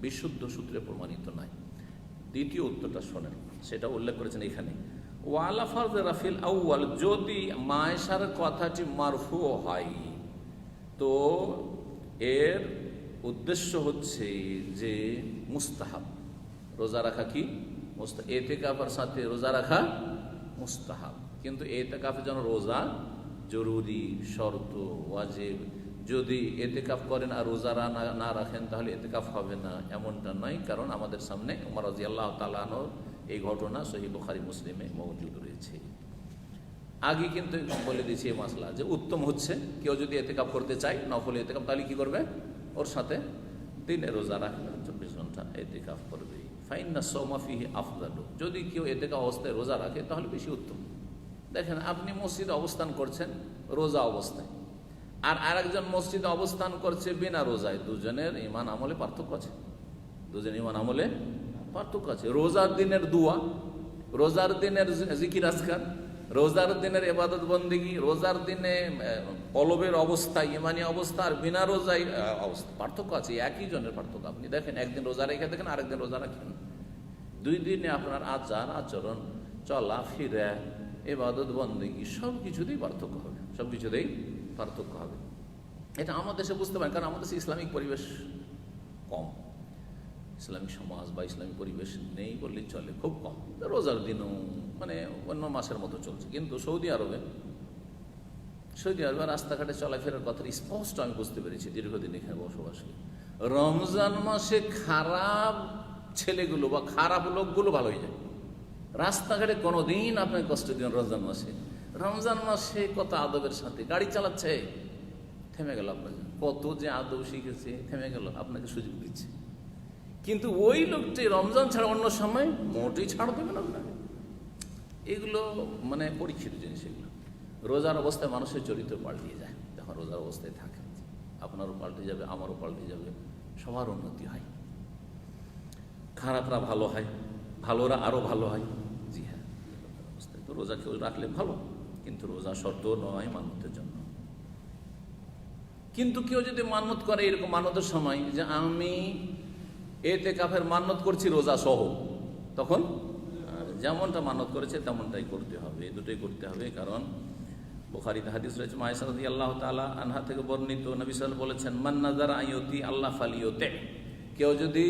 বিশুদ্ধ সূত্রে প্রমাণিত নাই। দ্বিতীয় উত্তরটা শোনেন, সেটা উল্লেখ করেছেন এখানে, ওয়ালা ফারজ রাফিল আউয়াল, যদি মায়েশার কথাটি মারফু হয়, তো এর উদ্দেশ্য হচ্ছে যে মুস্তাহাব, রোজা রাখা কি মুস্তাহাব, ইতিকাফের সাথে রোজা রাখা মুস্তাহাব, কিন্তু ইতিকাফের জন্য রোজা জরুরি, শর্ত, ওয়াজিব। যদি ইতিকাফ করেন আর রোজা না রাখেন তাহলে ইতিকাফ হবে না, এমনটা নয়, কারণ আমাদের সামনে ওমর রাদিয়াল্লাহু তাআলা আনহুর এই ঘটনা সহিহ বুখারী মুসলিমে মওজুদ রয়েছে। আগে কিন্তু বলে দিয়েছি এই মাসলা, যে উত্তম হচ্ছে কেউ যদি ইতিকাফ করতে চায়, নফল ইতিকাফ, তাহলে কি করবে? ওর সাথে দিনে রোজা রাখবে, 24 ঘন্টা ইতিকাফ করবে। ফাইন্না সাওমা ফিহি আফদালু, যদি কেউ ইতিকাফ অবস্থায় রোজা রাখে তাহলে বেশি উত্তম। দেখেন, আপনি মসজিদে অবস্থান করছেন রোজা অবস্থায়, আর আরেকজন মসজিদে অবস্থান করছে বিনা রোজায়, দুজনের ঈমান আমলে পার্থক্য আছে, দুজনের ঈমান আমলে পার্থক্য আছে। রোজার দিনের দোয়া, রোজার দিনের জিকির আজকার, রোজার দিনের ইবাদত বন্দেগী, রোজার দিনে কলবের অবস্থা, ঈমানি অবস্থা, আর বিনা রোজায় অবস্থা, পার্থক্য আছে, একই জনের পার্থক্য। আপনি দেখেন, একদিন রোজা রেখে দেখেন, আরেকদিন রোজা রাখেন, দুই দিনে আপনার আচার আচরণ, চলা ফিরা, ইবাদত বন্দেগী, সব কিছুতেই পার্থক্য হবে, সব কিছুতেই পার্থক্য হবে। এটা আমার দেশে বুঝতে পারেন, কারণ আমাদের দেশে ইসলামিক পরিবেশ কম, ইসলামিক সমাজ বা ইসলামিক পরিবেশ নেই বললেই চলে, খুব কম। রোজার দিনও মানে অন্য মাসের মতো চলছে, কিন্তু সৌদি আরবে রাস্তাঘাটে চলাফেরার কথা স্পষ্ট আমি বুঝতে পেরেছি, দীর্ঘদিন এখানে বসবাস করি। রমজান মাসে খারাপ ছেলেগুলো বা খারাপ লোকগুলো ভালো হয়ে যায়, রাস্তাঘাটে কোনোদিন আপনাকে কষ্ট দিন। রমজান মাসে কত আদবের সাথে গাড়ি চালাচ্ছে, থেমে গেল আপনাকে, কত যে আদব শিখেছে, থেমে গেল, আপনাকে সুযোগ দিচ্ছে। কিন্তু ওই লোকটি রমজান ছাড়া অন্য সময় মোটেই ছাড় দেবে না আপনাকে। এগুলো মানে পরীক্ষিত জিনিস, এগুলো রোজার অবস্থায় মানুষের চরিত্র পাল্টিয়ে যায়। যখন রোজার অবস্থায় থাকে, আপনারও পাল্টে যাবে, আমারও পাল্টে যাবে, সবার উন্নতি হয়, খারাপরা ভালো হয়, ভালোরা আরো ভালো হয়। জি হ্যাঁ, অবস্থায় তো রোজা কেউ রাখলে ভালো, কিন্তু রোজা শর্ত নয় মান্যতের জন্য। কিন্তু কেউ যদি মান্যত করে এরকম মান্যতের সময়, যে আমি ইতিকাফের মান্যত করছি রোজা সহ, তখন যেমনটা মান্যত করেছে তেমনটাই করতে হবে, দুটোই করতে হবে। কারণ বুখারীতে হাদিস রয়েছে, মা আয়েশা রাদিয়াল্লাহু তাআলা আনহা থেকে বর্ণিত, নবী সাল্লাল্লাহু আলাইহি ওয়াসাল্লাম বলেছেন, মান নাযারা আইয়ুতি আল্লাহ ফালিয়ুতি, কেউ যদি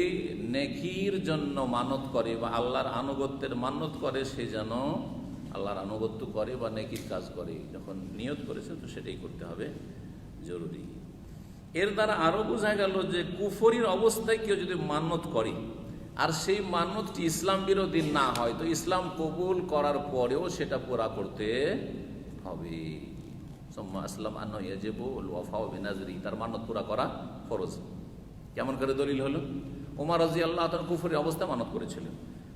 নেকির জন্য মানত করে বা আল্লাহর আনুগত্যের মানত করে, সে যেন আল্লাহর আনুগত্য করে বা নেকির কাজ করে, যখন নিয়ত করেছে তো সেটাই করতে হবে, জরুরি। এর দ্বারা আরো বোঝা গেল যে কুফরির অবস্থায় কেউ যদি মানত করে আর সেই মানতটি ইসলাম বিরোধী না হয়, তো ইসলাম কবুল করার পরেও সেটা পুরা করতে হবে। তার মানত পুরা করা ফরজ। কেমন করে দলিল হলো? ওমর রাদিয়াল্লাহু আনহু কুফরির অবস্থায় মানত করেছিলেন,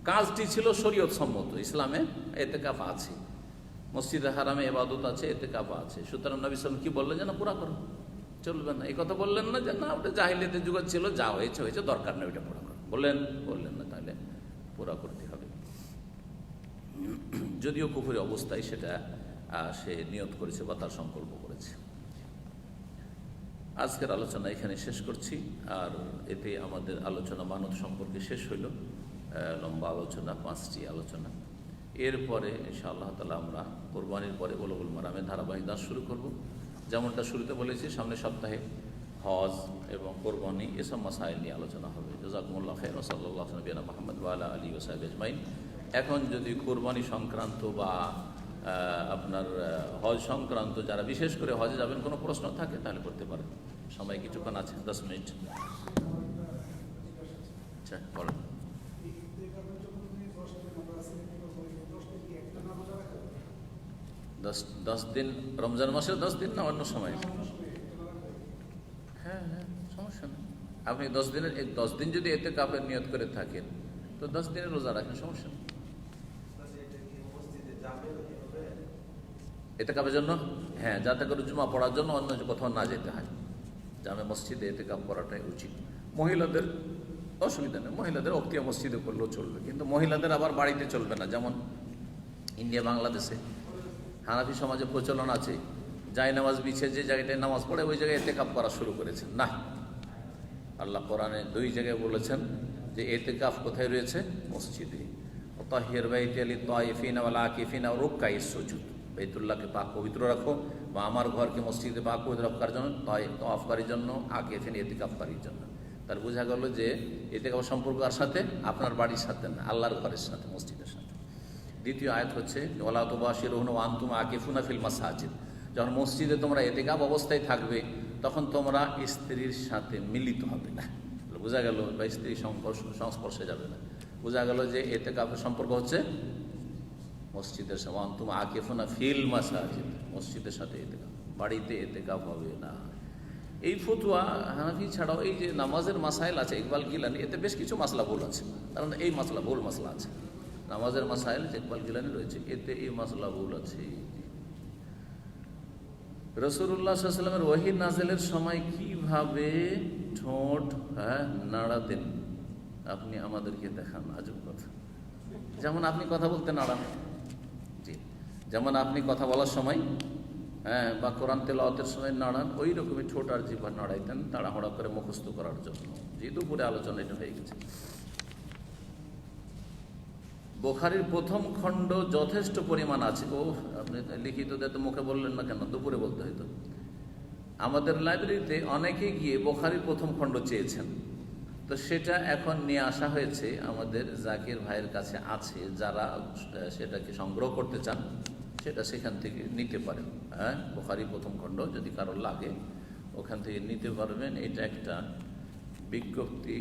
কাজটি ছিল শরীয়ত সম্মত, ইসলামে ইতিকাফ আছে, মসজিদে হারামে ইবাদত আছে, ইতিকাফ আছে, সুতরাং নবী সাল্লাল্লাহু আলাইহি ওয়াসাল্লাম কি বললেন? যেন পুরা করো, চলবে না। এই কথা বললেন না যে না ওটা জাহিলিয়াতের যুগ ছিল, যা হয়েছে হয়েছে, দরকার নেই ওইটা পুরা করো, বললেন না, তাহলে পুরা করতে হবে। যদিও কুফরি অবস্থায় সেটা সে নিয়ত করেছে বা তার সংকল্প করেছে। আজকের আলোচনা এখানে শেষ করছি। আর এতে আমাদের আলোচনা মানত সম্পর্কে শেষ হইল, লম্বা আলোচনা, 5টি আলোচনা। এরপরে ইনশাআল্লাহ তাআলা আমরা কোরবানির পরে বুলুগুল মারামে ধারাবাহিক দাস শুরু করব। যেমনটা শুরুতে বলেছি, সামনের সপ্তাহে হজ এবং কোরবানি এসব মাসাইল নিয়ে আলোচনা হবে। জাযাকুমুল্লাহ খাইর। সাল্লাল্লাহু আলাইহি ওয়া সাল্লাম মুহাম্মদ ওয়া আলা আলিহি ওয়া সাহবিহি আজমাইন। এখন যদি কোরবানি সংক্রান্ত বা আপনার হজ সংক্রান্ত, যারা বিশেষ করে হজে যাবেন, কোনো প্রশ্ন থাকে তাহলে করতে পারেন। সময় কিছুক্ষণ আছে, 10 মিনিট। আচ্ছা, বলেন। 10 দিন রমজান মাসে 10 দিন না অন্য সময়? হ্যাঁ, সমস্যা নেই। আপনি 10 দিন যদি ইতিকাফের নিয়ত করে থাকেন তো 10 দিনের রোজা রাখেন, সমস্যা নেই। ইতিকাফের জন্য, হ্যাঁ, যাতে করে জুমা পড়ার জন্য অন্য কোথাও না যেতে হয়, জামে মসজিদে ইতিকাফ করাটাই উচিত। মহিলাদের অসুবিধা নেই, মহিলাদের অক্তিয়া মসজিদে করলেও চলবে, কিন্তু মহিলাদের আবার বাড়িতে চলবে না। যেমন ইন্ডিয়া, বাংলাদেশে হানাফি সমাজে প্রচলন আছে, নামাজ বিছে যে জায়গাটায় নামাজ পড়ে ওই জায়গায় ইতিকাফ করা শুরু করেছেন। না, আল্লাহ কোরআনে 2 জায়গায় বলেছেন যে ইতিকাফ কোথায় রয়েছে? মসজিদে। তাহির বাইতি লিত-তাইফিনা ওয়াল আকিফিনা ওয়া রুকআইস সুজুদ। বাইতুল্লাহকে পাক পবিত্র রাখো বা আমার ঘরকে মসজিদে পাক পবিত্র রাখার জন্য, তাওয়াফকারীর জন্য, আকিফিন ইতিকাফকারীর জন্য। তার বোঝা গেল যে ইতিকাফ সম্পর্ক কার সাথে? আপনার বাড়ির সাথে না, আল্লাহর ঘরের সাথে, মসজিদের সাথে। দ্বিতীয় আয়াত হচ্ছে ওয়ালা তুবাশিরুহুনা ওয়া আনতুম আকিফুনা ফিল মাসাজিদ। যখন মসজিদে তোমরা ইতিকাফ অবস্থায় থাকবে তখন তোমরা স্ত্রীর সাথে মিলিত হবে না। বোঝা গেল, বা স্ত্রীর সংস্পর্শে যাবে না। বোঝা গেল যে ইতিকাফের সম্পর্ক হচ্ছে মসজিদের সাথে। ওয়া আনতুম আকিফুনা ফিল মাসাজিদ, মসজিদের সাথে ইতিকাফ, বাড়িতে ইতিকাফ হবে না। এই ফতোয়া হানাফি ছাড়াও এই যে নামাজের মাসাইল আছে, ইকবাল গিলানি, এতে বেশ কিছু মাসলা ভুল আছে। কারণ এই মাসলা ভুল মাসলা আছে, নামাজের মাসাইল যে ইকবাল গিলানি রয়েছে এতে এই মাসলা ভুল আছে। রাসূলুল্লাহ সাল্লাল্লাহু আলাইহি ওয়াসাল্লামের ওহী নাযিলের সময় কিভাবে ঠোঁট নাড়াতেন আপনি আমাদেরকে দেখান। আজব কথা। যেমন আপনি কথা বলতে নাড়ান, জি, যেমন আপনি কথা বলার সময় বা কোরআন তেলাওয়াতের সময় নাড়ান, ওই রকমই ঠোঁট আর জিহ্বা নাড়াইতেন, তাড়াহুড়া করে মুখস্থ করার জন্য। যে দুপুরে আলোচনা এটা হয়ে গেছে। বুখারীর প্রথম খণ্ড যথেষ্ট পরিমাণ আছে। আপনি লিখিত তো মুখে বললেন না কেন? দুপুরে বলতে হইতো। আমাদের লাইব্রেরিতে অনেকে গিয়ে বুখারীর প্রথম খণ্ড চেয়েছেন, তো সেটা এখন নিয়ে আসা হয়েছে। আমাদের জাকির ভাইয়ের কাছে আছে, যারা সেটাকে সংগ্রহ করতে চান সেটা সেখান থেকে নিতে পারেন। বুখারী প্রথম খণ্ড যদি কারোর লাগে ওখান থেকে নিতে পারবেন। এটা একটা বিজ্ঞপ্তি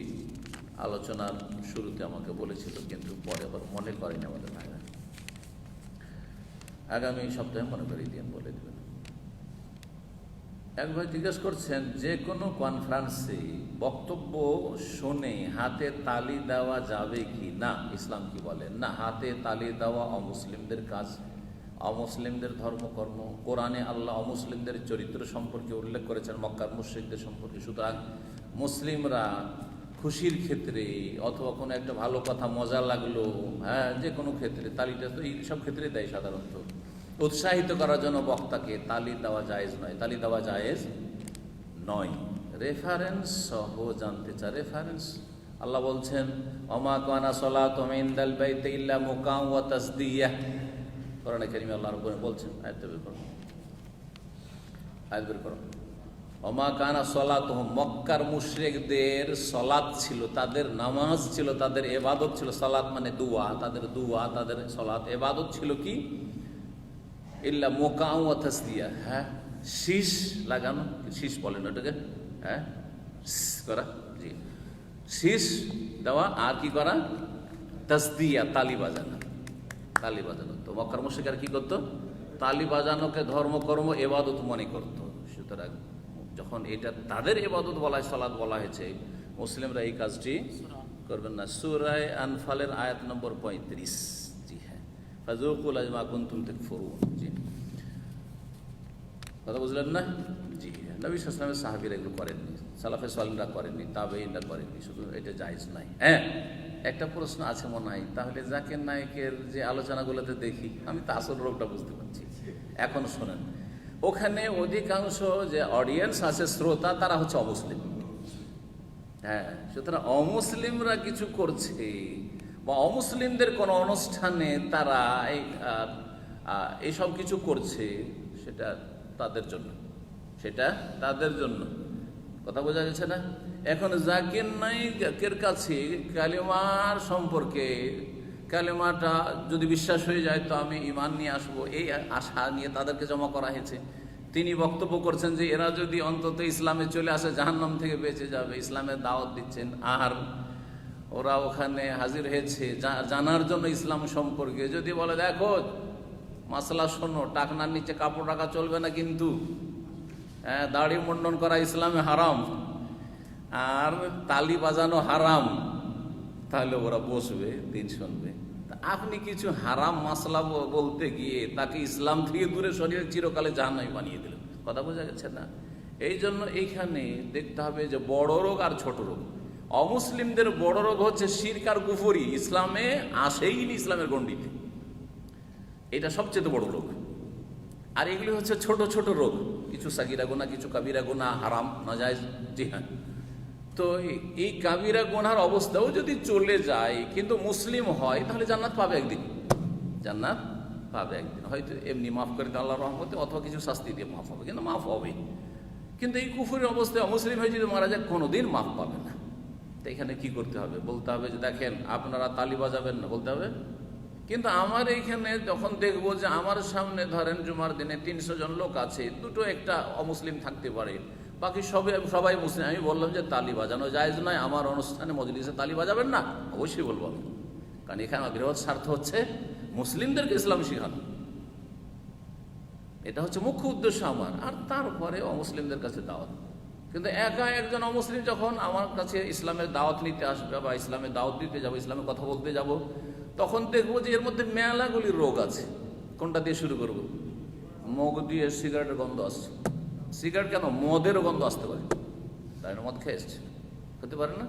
আলোচনার শুরুতে আমাকে বলেছিল, কিন্তু পরে আবার মনে করেনি আমাদের ভাইরা। আগামী সপ্তাহে মনে করিয়ে দিয়ে বলে দেবেন। এক ভাই জিজ্ঞেস করছেন, যে কোনো কনফারেন্সে বক্তব্য শুনে হাতে তালি দেওয়া যাবে কি না? ইসলাম কি বলে? না, হাতে তালি দেওয়া অমুসলিমদের কাজ, অমুসলিমদের ধর্মকর্ম। কোরআনে আল্লাহ অমুসলিমদের চরিত্র সম্পর্কে উল্লেখ করেছেন, মক্কার মুশরিকদের সম্পর্কে। সুতরাং মুসলিমরা খুশির ক্ষেত্রে অথবা কোনো একটা ভালো কথা মজা লাগলো, যে কোনো ক্ষেত্রে তালিটা তো এই সব ক্ষেত্রে দেয় সাধারণত। উৎসাহিত করার জন্য বক্তাকে তালি দেওয়া জায়েজ নয়, তালি দেওয়া জায়েজ নয়। রেফারেন্স সহ জানতে চায়, রেফারেন্স আল্লাহ বলছেন ওমা কানা সালাতুহুম ইনদাল বাইতি ইল্লা মুকাম ওয়া তাসদিয়া। কোরআনে কারীমে আল্লাহ রাব্বুল বলছেন, আয়াত বের করো, আয়াত বের করো। ওমা কানা সলাতুহুম, মক্কার মুশরিকদের সলাত ছিল, তাদের নামাজ ছিল, তাদের ইবাদত ছিল। সলাত মানে দুয়া, তাদের দুয়া, তাদের সলাত ইবাদত ছিল কি? ইল্লা মুকাউ ওয়া তাসদিয়া, হ্যাঁ, শীষ লাগানো, শীষ বলেন ওটাকে, হ্যাঁ, করা, জি, শীষ দেওয়া, আর কি করা? তাসদিয়া, তালি বাজানো, তালি বাজানো। তো মক্কার মুশরিকরা কি করতো? তালি বাজানোকে ধর্মকর্ম ইবাদত মনে করতো। সুতরাং যখন এটা তাদের ইবাদত বলা হয়, সালাত বলা হয়েছে, মুসলিমরা এই কাজটি করবেন না। সূরা আনফালের আয়াত নম্বর 35। জি হ্যাঁ, ফাযুকুল মা কুনতুম তাকফুরুন। জি, কথা বুঝলেন না? জি হ্যাঁ, নবী সাল্লাল্লাহু আলাইহি ওয়াসাল্লামের সাহাবীরা এগুলো করেননি, সালাফে সালেহরা করেননি, তাবেঈনরা করেননি, শুধু এটা জায়েজ নাই। হ্যাঁ, একটা প্রশ্ন আছে মনে হয়, তাহলে জাকির নায়েকের যে আলোচনাগুলোতে দেখি, আমি তো আসল রোগটা বুঝতে পারছি। এখন শোনেন, ওখানে অধিকাংশ যে অডিয়েন্স আছে, শ্রোতা, তারা হচ্ছে অমুসলিম। হ্যাঁ, সুতরাং অমুসলিমরা কিছু করছে বা অমুসলিমদের কোনো অনুষ্ঠানে তারা এইসব কিছু করছে, সেটা তাদের জন্য, সেটা তাদের জন্য। কথা বোঝা গেছে না? এখন জাকির নায়েকের কাছে কালেমার সম্পর্কে, কালেমাটা যদি বিশ্বাস হয়ে যায় তো আমি ঈমান নিয়ে আসবো, এই আশা নিয়ে তাদেরকে জমা করা হয়েছে। তিনি বক্তব্য করছেন যে এরা যদি অন্তত ইসলামে চলে আসে জাহান্নাম থেকে বেঁচে যাবে, ইসলামের দাওয়াত দিচ্ছেন। আর ওরা ওখানে হাজির হয়েছে জানার জন্য ইসলাম সম্পর্কে। যদি বলে দেখো মাসলা শোনো, টাকনার নিচে কাপড় রাখা চলবে না, কিন্তু দাড়ি মুন্ডন করা ইসলামে হারাম, আর তালি বাজানো হারাম, তাহলে ওরা বসবে, দিন শুনবে। আপনি কিছু হারাম মাসলা বলতে গিয়ে তাকে ইসলাম থেকে দূরে সরিয়ে চিরকালে জাহান্নামী বানিয়ে দিলেন। কথা বোঝা গেছে না? এই জন্য এইখানে দেখতে হবে যে বড় রোগ আর ছোট রোগ। অমুসলিমদের বড় রোগ হচ্ছে শিরক আর কুফরি, ইসলামে আসেইনি, ইসলামের গণ্ডিতে, এটা সবচেয়ে বড় রোগ। আর এগুলি হচ্ছে ছোট ছোট রোগ, কিছু সাগিরা গুনাহ, কিছু কাবিরা গুনাহ, হারাম, নাজায়েজ। জি হ্যাঁ, তো এই কাবিরা গুনার অবস্থাও যদি চলে যায় কিন্তু মুসলিম হয়, তাহলে জান্নাত পাবে একদিন, জান্নাত পাবে একদিন। হয়তো এমনি মাফ করে দেয় আল্লাহর রহমতে, অথবা কিছু শাস্তি দিয়ে মাফ হবে, কিন্তু মাফ হবে। কিন্তু এই কুফরের অবস্থায় মুসলিম হয়ে যদি মারা যায়, কোনোদিন মাফ পাবে না। তো এখানে কি করতে হবে? বলতে হবে যে দেখেন আপনারা তালি বাজাবেন না, বলতে হবে। কিন্তু আমার এইখানে যখন দেখবো যে আমার সামনে ধরেন জুমার দিনে 300 জন লোক আছে, দুটো একটা অমুসলিম থাকতে পারে, বাকি সবাই মুসলিম, আমি বললাম যে তালি বাজানো জায়েজ নয়, আমার অনুষ্ঠানে মজলিসে তালি বাজাবেন না, অবশ্যই বলবো আমি। কারণ এখানে আমার বৃহৎ স্বার্থ হচ্ছে মুসলিমদেরকে ইসলাম শেখানো, এটা হচ্ছে মুখ্য উদ্দেশ্য আমার। আর তারপরে অমুসলিমদের কাছে দাওয়াত। কিন্তু একা একজন অমুসলিম যখন আমার কাছে ইসলামের দাওয়াত নিতে আসবে বা ইসলামের দাওয়াত দিতে যাবো, ইসলামের কথা বলতে যাব, তখন দেখবো যে এর মধ্যে মেলাগুলির রোগ আছে। কোনটা দিয়ে শুরু করবো? মগ দিয়ে সিগারেটের গন্ধ আসছে। সিগারেট কেন, মদেরও গন্ধ আসতে পারে, তাই না? মদ খেয়ে এসছে, হতে পারে না?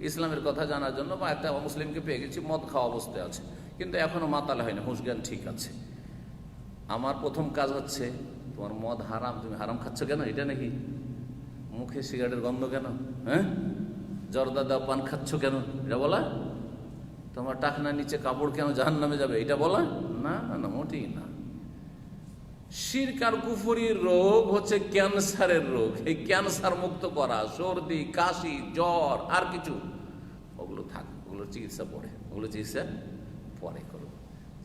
ইসলামের কথা জানার জন্য বা একটা মুসলিমকে পেয়ে গেছি, মদ খাওয়া অবস্থায় আছে, কিন্তু এখনো মাতাল হয় না, হুঁশ জ্ঞান ঠিক আছে। আমার প্রথম কাজ হচ্ছে, তোমার মদ হারাম, তুমি হারাম খাচ্ছ কেন? এটা নাকি মুখে সিগারেটের গন্ধ কেন? হ্যাঁ, জর্দা পান খাচ্ছ কেন? এটা বলা। তোমার টাকনার নিচে কাপড় কেন জাহান্নামে যাবে? এটা বলা না, না, মোটেই না। শিরক আর কুফরির রোগ হচ্ছে ক্যান্সারের রোগ। এই ক্যান্সার মুক্ত করা, সর্দি, কাশি, জ্বর আর কিছু, ওগুলো থাক, ওগুলোর চিকিৎসা পরে, ওগুলো চিকিৎসা পরে করো।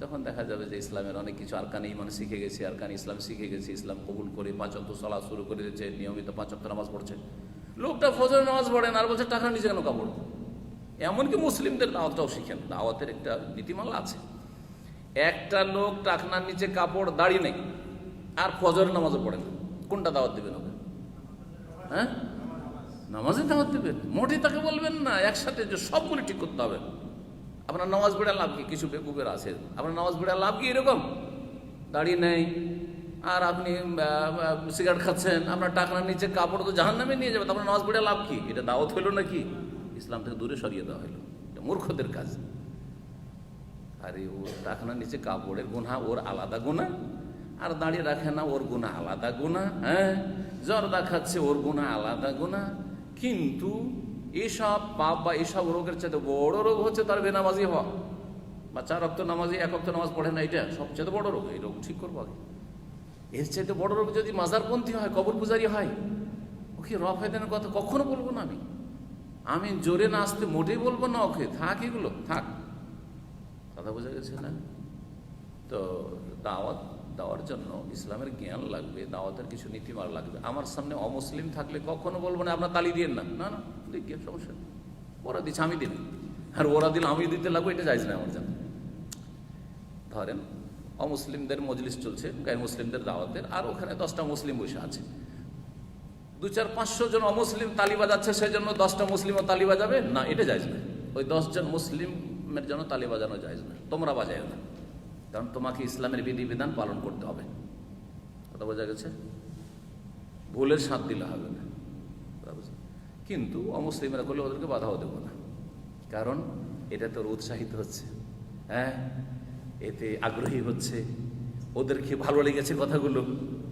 যখন দেখা যাবে যে ইসলামের অনেক কিছু আরকান ঈমান শিখে গেছে, আরকান ইসলাম শিখে গেছে, ইসলাম কবুল করে 5 ওয়াক্ত সালাত শুরু করে দিয়েছে, নিয়মিত 5 ওয়াক্ত নামাজ পড়ছে, লোকটা ফজর নামাজ পড়ে না, আর বলছে টাকার নিচে কেন কাপড়। এমনকি মুসলিমদের দাওয়াতটাও শিখেন, দাওয়াতের একটা নীতিমালা আছে। একটা লোক টাকনার নিচে কাপড়, দাড়ি নেই, আর ফজর নামাজও পড়ে না, কোনটা দাওয়াত দেবেন ওকে? হ্যাঁ, নামাজে দাওয়াত দেবেন, মোটেই তাকে বলবেন না একসাথে যে সবগুলি ঠিক করতে হবে। আপনার নামাজ পড়ে লাভ কি? কিছু বেকুবের আছে, আপনার নামাজ পড়ে লাভ কি? এরকম দাড়ি নেই আর আপনি সিগারেট খাচ্ছেন, আপনার টাকনার নিচে কাপড় তো জাহান্নামে নিয়ে যাবে, আপনার নামাজ পড়ে লাভ কি? এটা দাওয়াত হইল নাকি? ইসলাম থেকে দূরে সরিয়ে দেওয়া হইল, এটা মূর্খদের কাজ। আরে ওর টাকনার নিচে কাপড়ের গুনাহ ওর আলাদা গুনাহ, আর দাঁড়িয়ে রাখে না ওর গুনাহ আলাদা গুনাহ, হ্যাঁ, জর্দা খাচ্ছে ওর গুনাহ আলাদা গুনাহ। কিন্তু এসব পাপ বা এসব রোগের চাইতে বড় রোগ হচ্ছে তার বেনামাজি হওয়া, বা 4 ওয়াক্ত নামাজি 1 ওয়াক্ত নামাজ পড়ে না, এটা সবচেয়ে বড় রোগ। এই রোগ ঠিক করবো আগে। এর চাইতে বড় রোগ যদি মাজারপন্থী হয়, কবর পূজারি হয়, ওকে রফায়দানের কথা কখনো বলবো না। আমি জোরে না আসতে মোটেই বলবো না ওকে, থাক এগুলো থাক। কথা বোঝা গেছে না? তো দাওয়াত দেওয়ার জন্য ইসলামের জ্ঞান লাগবে, দাওয়াতের কিছু নীতিমালা লাগবে। আমার সামনে অমুসলিম থাকলে কখনো বলবো না আপনার তালি দিয়ে না, না না দেখি সমস্যা নেই, ওরা দিচ্ছে আমি দিন, আর ওরা দিলে আমি দিতে লাগবো, এটা যাইজ না আমার জানা। ধরেন অমুসলিমদের মজলিস চলছে, গায়ের মুসলিমদের দাওয়াতের, আর ওখানে 10টা মুসলিম বসে আছে, 200-500 জন অমুসলিম তালি বাজাচ্ছে, সেই জন্য 10টা মুসলিমও তালি বাজাবে না, এটা যাইজ না। ওই 10 জন মুসলিমের জন্য তালি বাজানো যাইজ না, তোমরা বাজায় না, কারণ তোমাকে ইসলামের বিধিবিধান পালন করতে হবে। কথা বোঝা গেছে? ভুলের সাথ দিলে হবে না। কিন্তু অমুসলিমরা করলে ওদেরকে বাধাও দেবো না, কারণ এটা তোর উৎসাহিত হচ্ছে, হ্যাঁ, এতে আগ্রহী হচ্ছে, ওদেরকে ভালো লেগেছে কথাগুলো,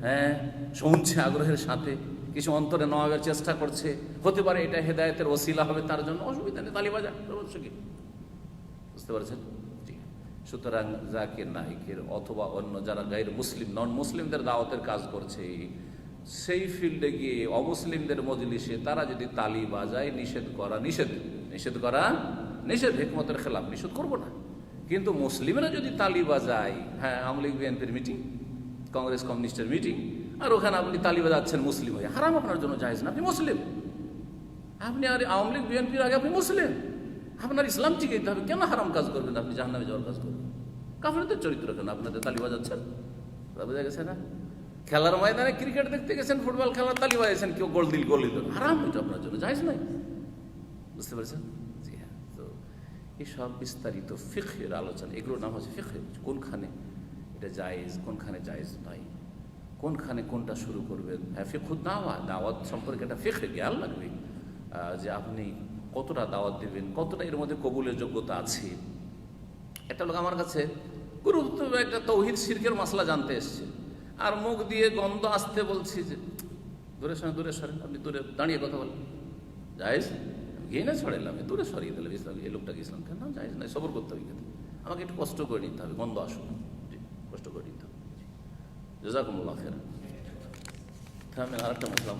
হ্যাঁ, শুনছে আগ্রহের সাথে, কিছু অন্তরে নেওয়ার চেষ্টা করছে, হতে পারে এটা হেদায়েতের ওসিলা হবে তার জন্য, অসুবিধা নেই, তালি বাজা, কি বুঝতে পারছেন? সুতরাং জাকির নাহিকের অথবা অন্য যারা গায়ের মুসলিম নন মুসলিমদের দাওয়াতের কাজ করছে, সেই ফিল্ডে গিয়ে অমুসলিমদের মজলিসে তারা যদি তালি বাজায়, নিষেধ করা নিষেধ, নিষেধ করা নিষেধ, হিকমতের খেলাফ, নিষেধ করবো না। কিন্তু মুসলিমরা যদি তালি বাজায়, হ্যাঁ, আওয়ামী লীগ বিএনপির মিটিং, কংগ্রেস কমিউনিস্টের মিটিং, আর ওখানে আপনি তালি বাজাচ্ছেন মুসলিম হয়ে, হারাম আপনার জন্য জায়েজ না, আপনি মুসলিম। আপনি আর আওয়ামী লীগ বিএনপির আগে আপনি মুসলিম, আপনার ইসলাম টিকাইতে হবে, কেন হারাম কাজ করবেন? আপনি জাহান্নামে যাওয়ার কাজ করবেন। কাফেরদের চরিত্র কেন আপনাদের তালি বাজাচ্ছেন? বোঝা গেছে না? খেলার ময়দানে ক্রিকেট দেখতে গেছেন, ফুটবল খেলার তালি বাজাইছেন, কেউ গোল দিল, হারাম, এটা আপনার জন্য জায়েজ নাই। বুঝতে পারছেন? জি হ্যাঁ। তো এইসব বিস্তারিত ফিকহের আলোচনা, এগুলোর নাম হচ্ছে ফিকহ। কোনখানে এটা জায়েজ, কোনখানে জায়েজ নাই, কোনখানে কোনটা শুরু করবেন, হ্যাঁ, ফিকহ দাওয়াত, দাওয়াত সম্পর্কে একটা ফিকহে জ্ঞান লাগবে, যে আপনি কতটা দাওয়াত দেবেন, কতটা এর মধ্যে কবুলের যোগ্যতা আছে। একটা লোক আমার কাছে গুরুত্ব একটা তৌহিদ শিরকের মশলা জানতে এসছে, আর মুখ দিয়ে গন্ধ আসতে বলছি যে দূরে সরেন, দূরে সরেন, আপনি দূরে দাঁড়িয়ে কথা বলেন, জায়েজ? গিয়ে না ছড়াইলাম, দূরে সরিয়ে দিলাম, ইসলাম এই লোকটাকে ইসলাম কেন জায়েজ নাই, সবর করতে হবে, কিন্তু আমাকে একটু কষ্ট করে নিতে হবে, গন্ধ আসুন, কষ্ট করে নিতে হবে। জাযাকুমুল্লাহ খাইরান। আমি আরেকটা মশলা,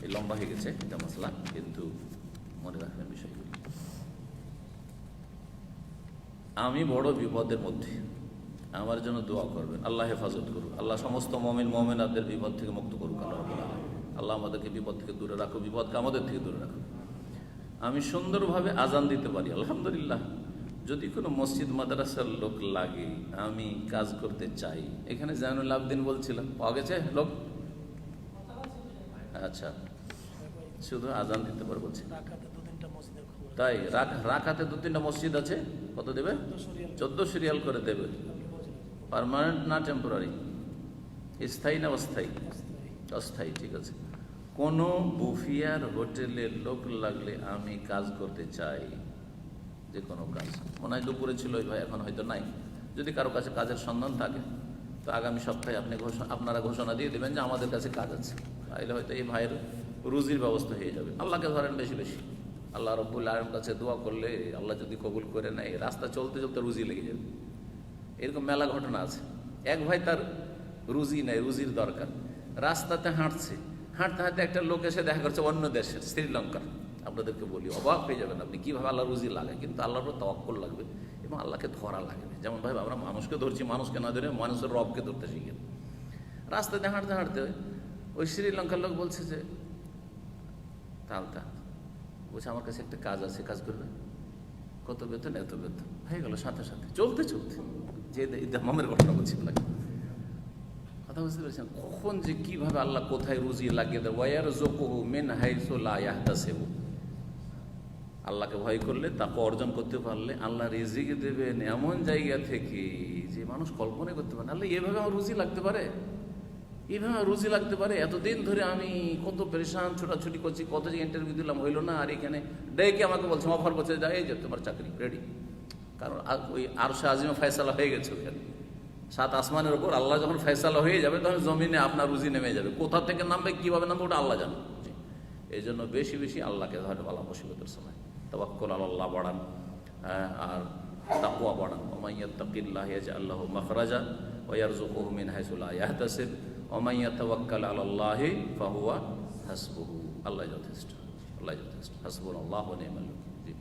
এই লম্বা হয়ে গেছে এটা মশলা, কিন্তু মনে রাখবেন বিষয়গুলো। আমি বড় বিপদের মধ্যে, আমার জন্য দোয়া করবেন, আল্লাহ হেফাজত করুন, আল্লাহ সমস্ত মুমিন মুমিনাতদের বিপদ থেকে মুক্ত করুক, আল্লাহ আমাদেরকে বিপদ থেকে দূরে রাখো, বিপদকে আমাদের থেকে দূরে রাখো। আমি সুন্দরভাবে আজান দিতে পারি, আলহামদুলিল্লাহ। যদি কোনো মসজিদ মাদ্রাসার লোক লাগে, আমি কাজ করতে চাই, এখানে জাইনুল আবদিন বলছিলাম, পাওয়া গেছে লোক? আচ্ছা, শুধু আজান দিতে পারবো বলছে, তাই রাকাতে 2-3টা মসজিদ আছে, কত দেবে? 14 সিরিয়াল করে দেবে। পার্মানেন্ট না টেম্পোরারি, স্থায়ী না অস্থায়ী? অস্থায়ী, ঠিক আছে। কোনো বুফিয়ার হোটেলে লোক লাগলে আমি কাজ করতে চাই, যে কোনো কাজ, মনে হয় দুপুরে ছিল ওই ভাই, এখন হয়তো নাই। যদি কারো কাছে কাজের সন্ধান থাকে তো আগামী সপ্তাহে আপনারা ঘোষণা দিয়ে দেবেন যে আমাদের কাছে কাজ আছে, তাইলে হয়তো এই ভাইয়ের রুজির ব্যবস্থা হয়ে যাবে। আল্লাহকে ধরেন বেশি বেশি, আল্লাহ রব্বুল আলামিনের কাছে দোয়া করলে আল্লাহ যদি কবুল করে নেয়, রাস্তা চলতে চলতে রুজি লেগে যাবে। এরকম মেলা ঘটনা আছে। এক ভাই তার রুজি নেই, রুজির দরকার, রাস্তাতে হাঁটছে, হাঁটতে হাঁটতে একটা লোক এসে দেখা করছে অন্য দেশের, শ্রীলঙ্কার। আপনাদেরকে বলি, অবাক হয়ে যাবেন আপনি কীভাবে আল্লাহ রুজি লাগায়। কিন্তু আল্লাহর উপর তাওয়াক্কুল লাগবে এবং আল্লাহকে ধরা লাগবে। যেমন ভাই আমরা মানুষকে ধরছি, মানুষকে না ধরে মানুষের রবকে ধরতে শিখেন। রাস্তাতে হাঁটতে হাঁটতে ওই শ্রীলঙ্কার লোক বলছে যে তালতা, বলছে আমার কাছে একটা কাজ আছে, কাজ করবে, কত বেতন? এত বেতন। হয়ে গেল সাথে সাথে, চলতে চলতে। যে দামের ঘটনা বলছি আপনাকে, কথা বুঝতে পেরেছেন? কখন যে কিভাবে আল্লাহ কোথায় রুজি লাগিয়ে দেয়। ওয়ারযুকুহু মিন হাইসু লা ইয়াহতাসিবু। আল্লাহকে ভয় করলে, তাকে অর্জন করতে পারলে আল্লাহ রিজিক দেবেন এমন জায়গা থেকে যে মানুষ কল্পনা করতে পারে। আল্লাহ এভাবে আমার রুজি লাগতে পারে, এইভাবে আমার রুজি লাগতে পারে। এতদিন ধরে আমি কত পরেশান, ছোটাছুটি করছি, কত যে ইন্টারভিউ দিলাম, হইলো না, আর এখানে ডেকে আমাকে বলছে, অফার করছে, এই যে তোমার চাকরি রেডি। কারণ ওই আরশে আজিমে ফয়সালা হয়ে গেছে ওখানে, 7 আসমানের ওপর আল্লাহ যখন ফয়সালা হয়ে যাবে, তখন জমিনে আপনার রুজি নেমে যাবে। কোথা থেকে নামবে, কিভাবে নামবে, ওটা আল্লাহ জানে। এই জন্য বেশি বেশি আল্লাহকে ধরে বলা, মুসিবতের সময় তাওয়াক্কুল আলাল্লাহ বাড়ান, আর তাকওয়া বাড়ান। ওয়া মান ইয়াত্তাকিল্লাহ ইয়াজআল লাহু মাখরাজা ওয়া ইয়ারযুকুহু মিন হাইসু লা ইয়াহতাসিব ওয়া মান ইয়াতাওয়াক্কাল আলাল্লাহি ফাহুয়া হাসবুহু, আল্লাহ যথেষ্ট, আল্লাহ যথেষ্ট, হাসবুনাল্লাহু ওয়া নি'মাল ওয়াকিল। জি।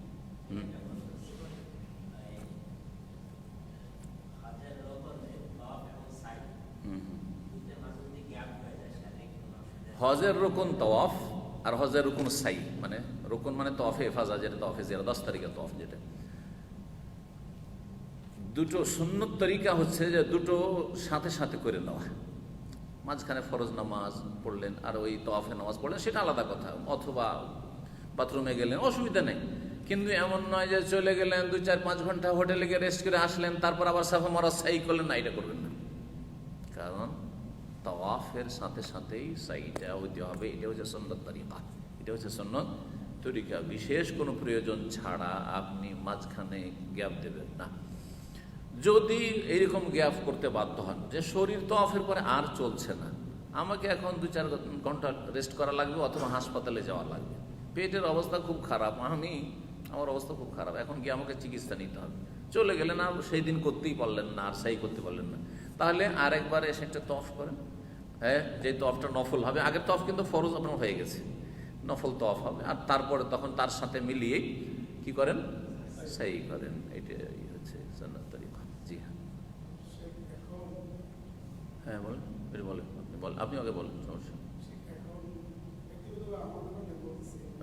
হজের রুকুন তওয়াফ আর হজের রুকুন সাই, মানে রুকুন মানে তওয়াফে ইফাজা, যেটা তওয়াফে জিয়ারত 10 তারিখে তওয়াফ, যেটা দুটো সুন্নত তরিকা হচ্ছে যে দুটো সাথে সাথে করে নেওয়া। মাঝখানে ফরজ নামাজ পড়লেন আর ওই তওয়াফে নামাজ পড়লেন, সেটা আলাদা কথা, অথবা বাথরুমে গেলেন, অসুবিধা নেই। কিন্তু এমন নয় যে চলে গেলেন 2-4-5 ঘন্টা হোটেলে গিয়ে রেস্ট করে আসলেন, তারপর আবার সাফা মারা সাই করলেন না, এটা করবেন না। কারণ তাওয়াফের সাথে সাথেই সাইটা হইতে হবে, এটা হচ্ছে সুন্নত তরিকা, এটা হচ্ছে সুন্নত তরিকা। বিশেষ কোনো প্রয়োজন ছাড়া আপনি মাঝখানে গ্যাপ দেবেন না। যদি এইরকম গ্যাপ করতে বাধ্য হন যে শরীর তাওয়াফের পরে আর চলছে না, আমাকে এখন 2-4 ঘন্টা রেস্ট করা লাগবে অথবা হাসপাতালে যাওয়া লাগবে, পেটের অবস্থা খুব খারাপ, আমার অবস্থা খুব খারাপ, এখন গিয়ে আমাকে চিকিৎসা নিতে হবে, চলে গেলেন, আর সেই দিন করতেই পারলেন না, আর সাই করতে পারলেন না, তাহলে আরেকবার এসে একটা তওয়াফ করেন। হ্যাঁ, যে তওয়াফটা নফল হবে, আগের তওয়াফ কিন্তু ফরজ আপনার হয়ে গেছে, নফল তওয়াফ হবে, আর তারপরে তখন তার সাথে মিলিয়ে কি করেন, সাই করেন। এটাই হচ্ছে সুন্নাত তরিকা। জি হ্যাঁ, হ্যাঁ বলেন, বলেন, আপনি বলেন, আপনি আগে বলেন, সমস্যা।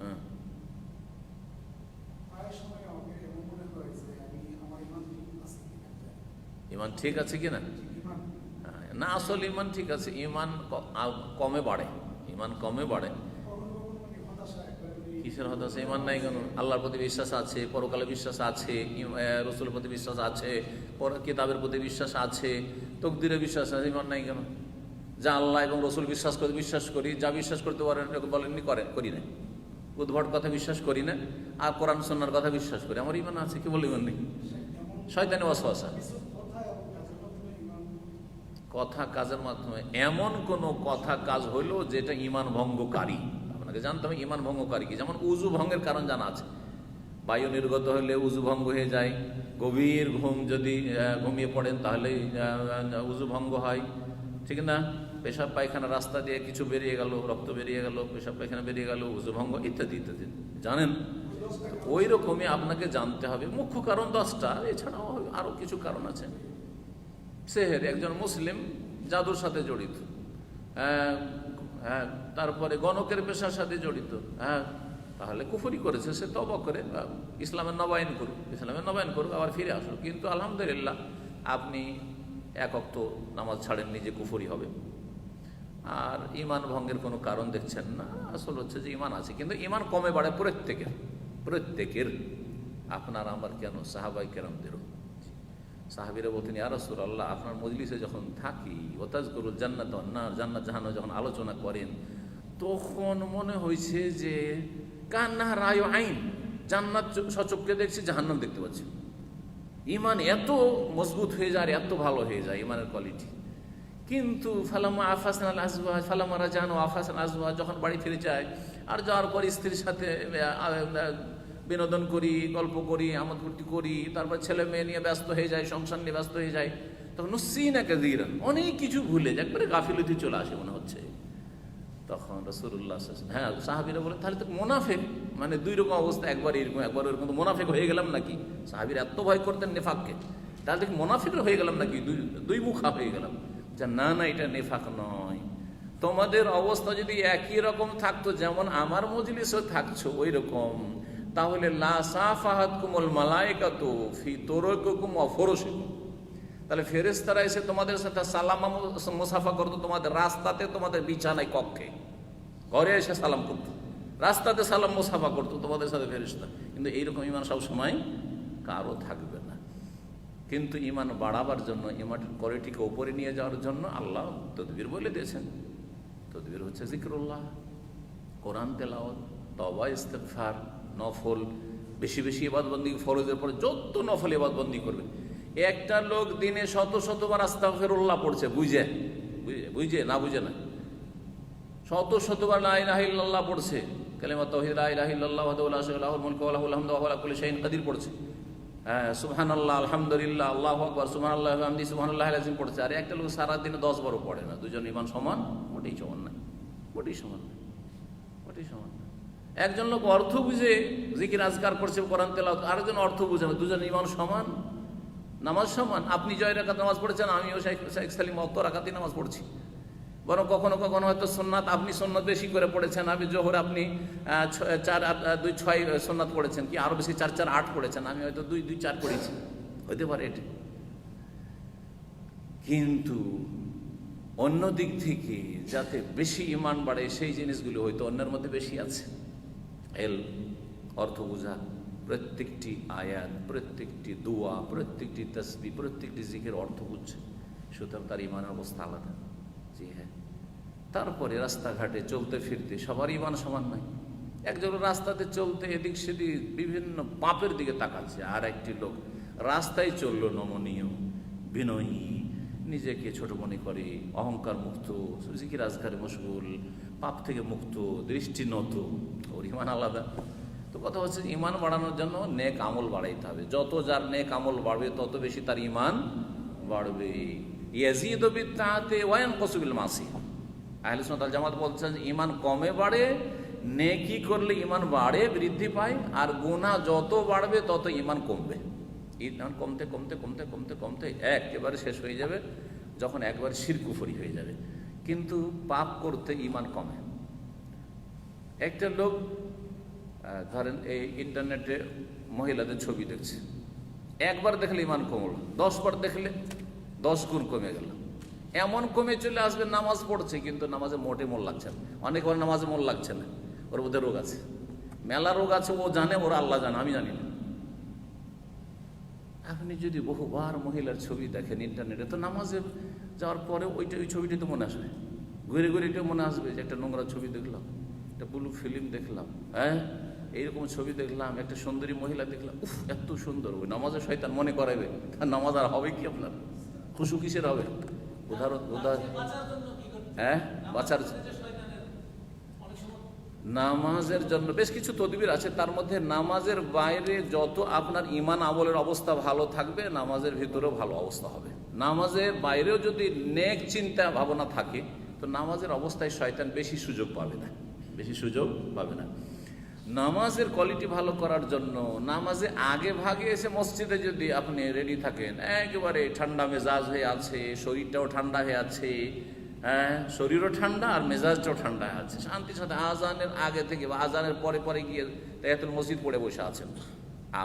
হ্যাঁ, ইমান ঠিক আছে কিনা? না, আসল ইমান ঠিক আছে, ইমান কমে বাড়ে, ইমান কমে বাড়ে। কিসের হতাশা? ইমান নাই কেন? আল্লাহর প্রতি বিশ্বাস আছে, পরকালে বিশ্বাস আছে, রসুলের প্রতি বিশ্বাস আছে, কিতাবের প্রতি বিশ্বাস আছে, তকদিরে বিশ্বাস আছে, ইমান নাই কেন? যা আল্লাহ এবং রসুল বিশ্বাস করি, যা বিশ্বাস করতে পারেন বলেননি করি না, উদ্ভট কথা বিশ্বাস করি না, আর কোরআন সুন্নাহর কথা বিশ্বাস করি, আমার ইমান আছে। কি বলে ইমান নেই? শয়তানি ওয়াসওয়াসা। কথা কাজের মাধ্যমে এমন কোন কথা কাজ হইলো যেটা ইমান ভঙ্গকারী, আপনাকে জানতে হবে ইমান ভঙ্গকারী কি। যেমন উজু ভঙ্গের কারণ জানা আছে, বায়ু নির্গত হলে উজু ভঙ্গ হয়ে যায়, গভীর ঘুম যদি ঘুমিয়ে পড়েন তাহলে উজু ভঙ্গ হয়, ঠিক না? পেশাব পায়খানা রাস্তা দিয়ে কিছু বেরিয়ে গেল, রক্ত বেরিয়ে গেল, পেশাব পায়খানা বেরিয়ে গেল, উজু ভঙ্গ, ইত্যাদি ইত্যাদি জানেন। ওই রকমই আপনাকে জানতে হবে মুখ্য কারণ 10টা, এছাড়াও আরো কিছু কারণ আছে। সেহের, একজন মুসলিম জাদুর সাথে জড়িত, হ্যাঁ, তারপরে গণকের পেশার সাথে জড়িত, হ্যাঁ, তাহলে কুফরি করেছে, সে তওবা করে ইসলামের নবায়ন করুক, আবার ফিরে আসুক। কিন্তু আলহামদুলিল্লাহ আপনি 1 ওয়াক্ত নামাজ ছাড়েননি যে কুফরি হবে, আর ইমান ভঙ্গের কোনো কারণ দেখছেন না। আসল হচ্ছে যে ইমান আছে, কিন্তু ইমান কমে বাড়ে প্রত্যেকের, আপনার আমার কেন, সাহাবাই কেরামদেরও। সাহাবীরা বলতেন, ইয়া রাসূলুল্লাহ, আপনার মজলিসে যখন থাকি, ওয়াতাযকুরুল জান্নাত ওয়ান নার, জান্নাত জাহান্নাম যখন আলোচনা করেন, তখন মনে হয়েছে যে কান্না রায় আইন, জান্নাত সচক্ষে দেখছি, জাহান্নাম দেখতে পাচ্ছি। ইমান এত মজবুত হয়ে যায়, এত ভালো হয়ে যায় ইমানের কোয়ালিটি। কিন্তু ফালামা আফাসনাল আজওয়াজ, ফালামা রাজানু আফাসনাল আজওয়াজ, যখন বাড়ি ফিরে যায় আর যাওয়ার পর স্ত্রীর সাথে বিনোদন করি, গল্প করি, আমোদ ফুর্তি করি, তারপর ছেলে মেয়ে নিয়ে ব্যস্ত হয়ে যায়, সংসার নিয়ে ব্যস্ত হয়ে যায়, তখন নুসিনা কাযীরান, অনেক কিছু ভুলে যায়, একবারে গাফিলতি চলে আসে মনে হচ্ছে। তখন রাসূলুল্লাহ, হ্যাঁ, সাহাবীরা বলেন, তাহলে তো মুনাফিক, মানে 2 রকম অবস্থা, একবার এরকম একবার ওরকম, তো মুনাফিক হয়ে গেলাম নাকি? সাহাবীরা এত ভয় করতেন নেফাককে, তাহলে তো মুনাফিক হয়ে গেলাম নাকি, দুই মুখা হয়ে গেলাম? যে না, এটা নেফাক নয়। তোমাদের অবস্থা যদি একই রকম থাকতো, যেমন আমার মজলিসে থাকছো ওই রকম, তাহলে লা সাফাহাতকুমুল মালায়েকাতু ফি তুরুকিকুম ওয়া ফুরুশিকুম, তাহলে ফেরেশতারা এসে তোমাদের সাথে সালাম মুসাফা করতো, তোমাদের রাস্তাতে, তোমাদের বিছানায়, কক্ষে, ঘরে এসে সালাম করতো, রাস্তাতে সালাম মুসাফা করতো তোমাদের সাথে ফেরেশতা। কিন্তু এইরকম ইমান সব সময় কারো থাকবে না। কিন্তু ইমান বাড়াবার জন্য, ইমানের কোয়ালিটিকে উপরে নিয়ে যাওয়ার জন্য আল্লাহ তদবির বলে দিয়েছেন। তদবির হচ্ছে জিকিরুল্লাহ, কোরআন তেলাওয়াত, তওবা, ইস্তেগফার, নফল, বেশি বেশি ইবাদতবন্দি, ফরজের পরে যত নফল ইবাদতবন্দি করবে। একটা লোক দিনে শতবার আস্তাগফিরুল্লাহ পড়ছে, বুঝে না, শতবার লা ইলাহা ইল্লাল্লাহ পড়ছে, কালিমা তাওহীদ, লা ইলাহা ইল্লাল্লাহ ওয়াহদাহু লা শারীকা লাহুল মুলকু ওয়া লাহুল হামদু ওয়া হুয়া আলা কুল্লি শাইইন কাদির পড়ছে, হ্যাঁ, সুবহানাল্লাহ, আলহামদুলিল্লাহ, আল্লাহু আকবার, সুবহানাল্লাহি ওয়া বিহামদিহি, সুবহানাল্লাহিল আযীম পড়ছে। আর একটা লোক সারা দিনে 10 বারও পড়ে না। দুজন ইমান সমান? মোটেই সমান না। মোটেই সমান না। একজন লোক অর্থ বুঝে জিকির আজকার করছে, কোরআন তেলাওয়াত, আরেকজন অর্থ বুঝে না, দুজন ইমান সমান, নামাজ সমান। আপনি 6 রাকাত নামাজ পড়েছেন, আমিও শেখ সালিম অত রাকাতই নামাজ পড়ছি। বরং কখনো কখনো হয়তো সুন্নাত, আপনি সুন্নাত বেশি করে পড়েছেন, আমি জোহর আপনি 4-2-6 সুন্নাত পড়েছেন, কি আরো বেশি 4-4-8 পড়েছেন, আমি হয়তো 2-2-4 পড়েছি, হতে পারে এটা। কিন্তু অন্য দিক থেকে যাতে বেশি ইমান বাড়ে সেই জিনিসগুলো হয়তো অন্যের মধ্যে বেশি আছে। অর্থ বোঝা, প্রত্যেকটি আয়াত, প্রত্যেকটি দোয়া, প্রত্যেকটি তাসবিহ, প্রত্যেকটি জিকির অর্থ বুঝছে, সুতরাং তার ইমানের অবস্থা আলাদা। জি হ্যাঁ। তারপরে রাস্তাঘাটে চলতে ফিরতে সবার ইমান সমান নয়। একজন রাস্তাতে চলতে এদিক সেদিক বিভিন্ন পাপের দিকে তাকাচ্ছে, আর একটি লোক রাস্তায় চললো নমনীয়, বিনয়ী, নিজেকে ছোট মনে করে, অহংকার মুক্ত, জিকির আজকারে মশগুল, পাপ থেকে মুক্ত, দৃষ্টি নত, ওর ইমান আলাদা। তো কথা হচ্ছে ইমান বাড়ানোর জন্য নেক আমল বাড়াইতে হবে। যত যার নেক আমল বাড়বে তত বেশি তার ইমান বাড়বে। ইয়াজিদু বিত্তাআতি ওয়া ইয়ানকুসু বিল মাসিয়া। আহলে সুন্নাত ওয়াল জামাত বলছেন ইমান কমে বাড়ে, নেকি করলে ইমান বাড়ে, বৃদ্ধি পায়, আর গুনাহ যত বাড়বে তত ইমান কমবে। ইমান কমতে কমতে কমতে কমতে কমতে একেবারে শেষ হয়ে যাবে যখন একবার শিরক কুফরি হয়ে যাবে। কিন্তু পাপ করতে ইমান কমে। একটা লোক ধরেন এই ইন্টারনেটে মহিলাদের ছবি দেখছে, একবার দেখলে ইমান কমল, 10 বার দেখলে 10 গুণ কমে গেল। এমন কমে চলে আসবে নামাজ পড়ছে কিন্তু নামাজে মোটে মন লাগছে না। অনেকবার নামাজে মন লাগছে না, ওর মধ্যে রোগ আছে, মেলা রোগ আছে, ও জানে, ওরা আল্লাহ জানে, আমি জানি না। আপনি যদি বহুবার মহিলার ছবি দেখেন ইন্টারনেটে, তো নামাজে যাওয়ার পরে ওই ছবিটি তো মনে আসবে, ঘুরে ঘুরে এটা মনে আসবে যে একটা নোংরা ছবি দেখলাম, একটা ব্লু ফিল্ম দেখলাম, হ্যাঁ এইরকম ছবি দেখলাম, একটা সুন্দরী মহিলা দেখলাম, উফ এত সুন্দর। ওই নামাজে শয়তান মনে করাবে, তার নামাজ আর হবে কি আপনার? খুশু কিসের হবে? উদাহরণ হ্যাঁ, বাঁচার নামাজের জন্য বেশ কিছু তদবির আছে, তার মধ্যে নামাজের বাইরে যত আপনার ইমান আমলের অবস্থা ভালো থাকবে, নামাজের ভিতরেও ভালো অবস্থা হবে। নামাজের বাইরেও যদি নেক চিন্তা ভাবনা থাকে, তো নামাজের অবস্থায় শয়তান বেশি সুযোগ পাবে না, বেশি সুযোগ পাবে না। নামাজের কোয়ালিটি ভালো করার জন্য নামাজে আগে ভাগে এসে মসজিদে যদি আপনি রেডি থাকেন, একেবারে ঠান্ডা মেজাজ হয়ে আছে, শরীরটাও ঠান্ডা হয়ে আছে, হ্যাঁ শরীরও ঠান্ডা আর মেজাজটাও ঠান্ডা আছে, শান্তির সাথে আজানের আগে থেকে বা আজানের পরে পরে গিয়ে তাহিয়াতুল মসজিদ পড়ে বসে আছেন,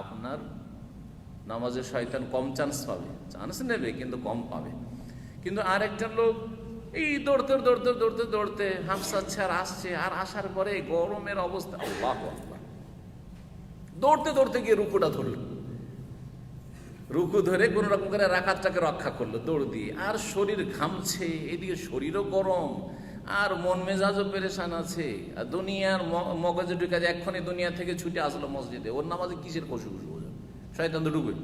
আপনার নামাজের শয়তান কম চান্স পাবে, চান্স নেবে কিন্তু কম পাবে। কিন্তু আরেকটা লোক এই দৌড়তে দৌড়তে দৌড়তে দৌড়তে হামসাচ্ছে আর আসছে, আর আসার পরে গরমের অবস্থা, আল্লাহু আকবার, দৌড়তে দৌড়তে গিয়ে রুকুটা ধরল, রুকু ধরে কোন রকম করে রাকাতটাকে রক্ষা করলো দৌড় দিয়ে, আর শরীর ঘামছে, এদিকে শরীরও গরম আর মন মেজাজও পেরেশান আছে, আর দুনিয়ার মগজে ঢুকে যায়, এক্ষুনি দুনিয়া থেকে ছুটে আসলো মসজিদে, ওর নামাজে কিসের কসু বোঝা, শয়তান তো ঢুকবে,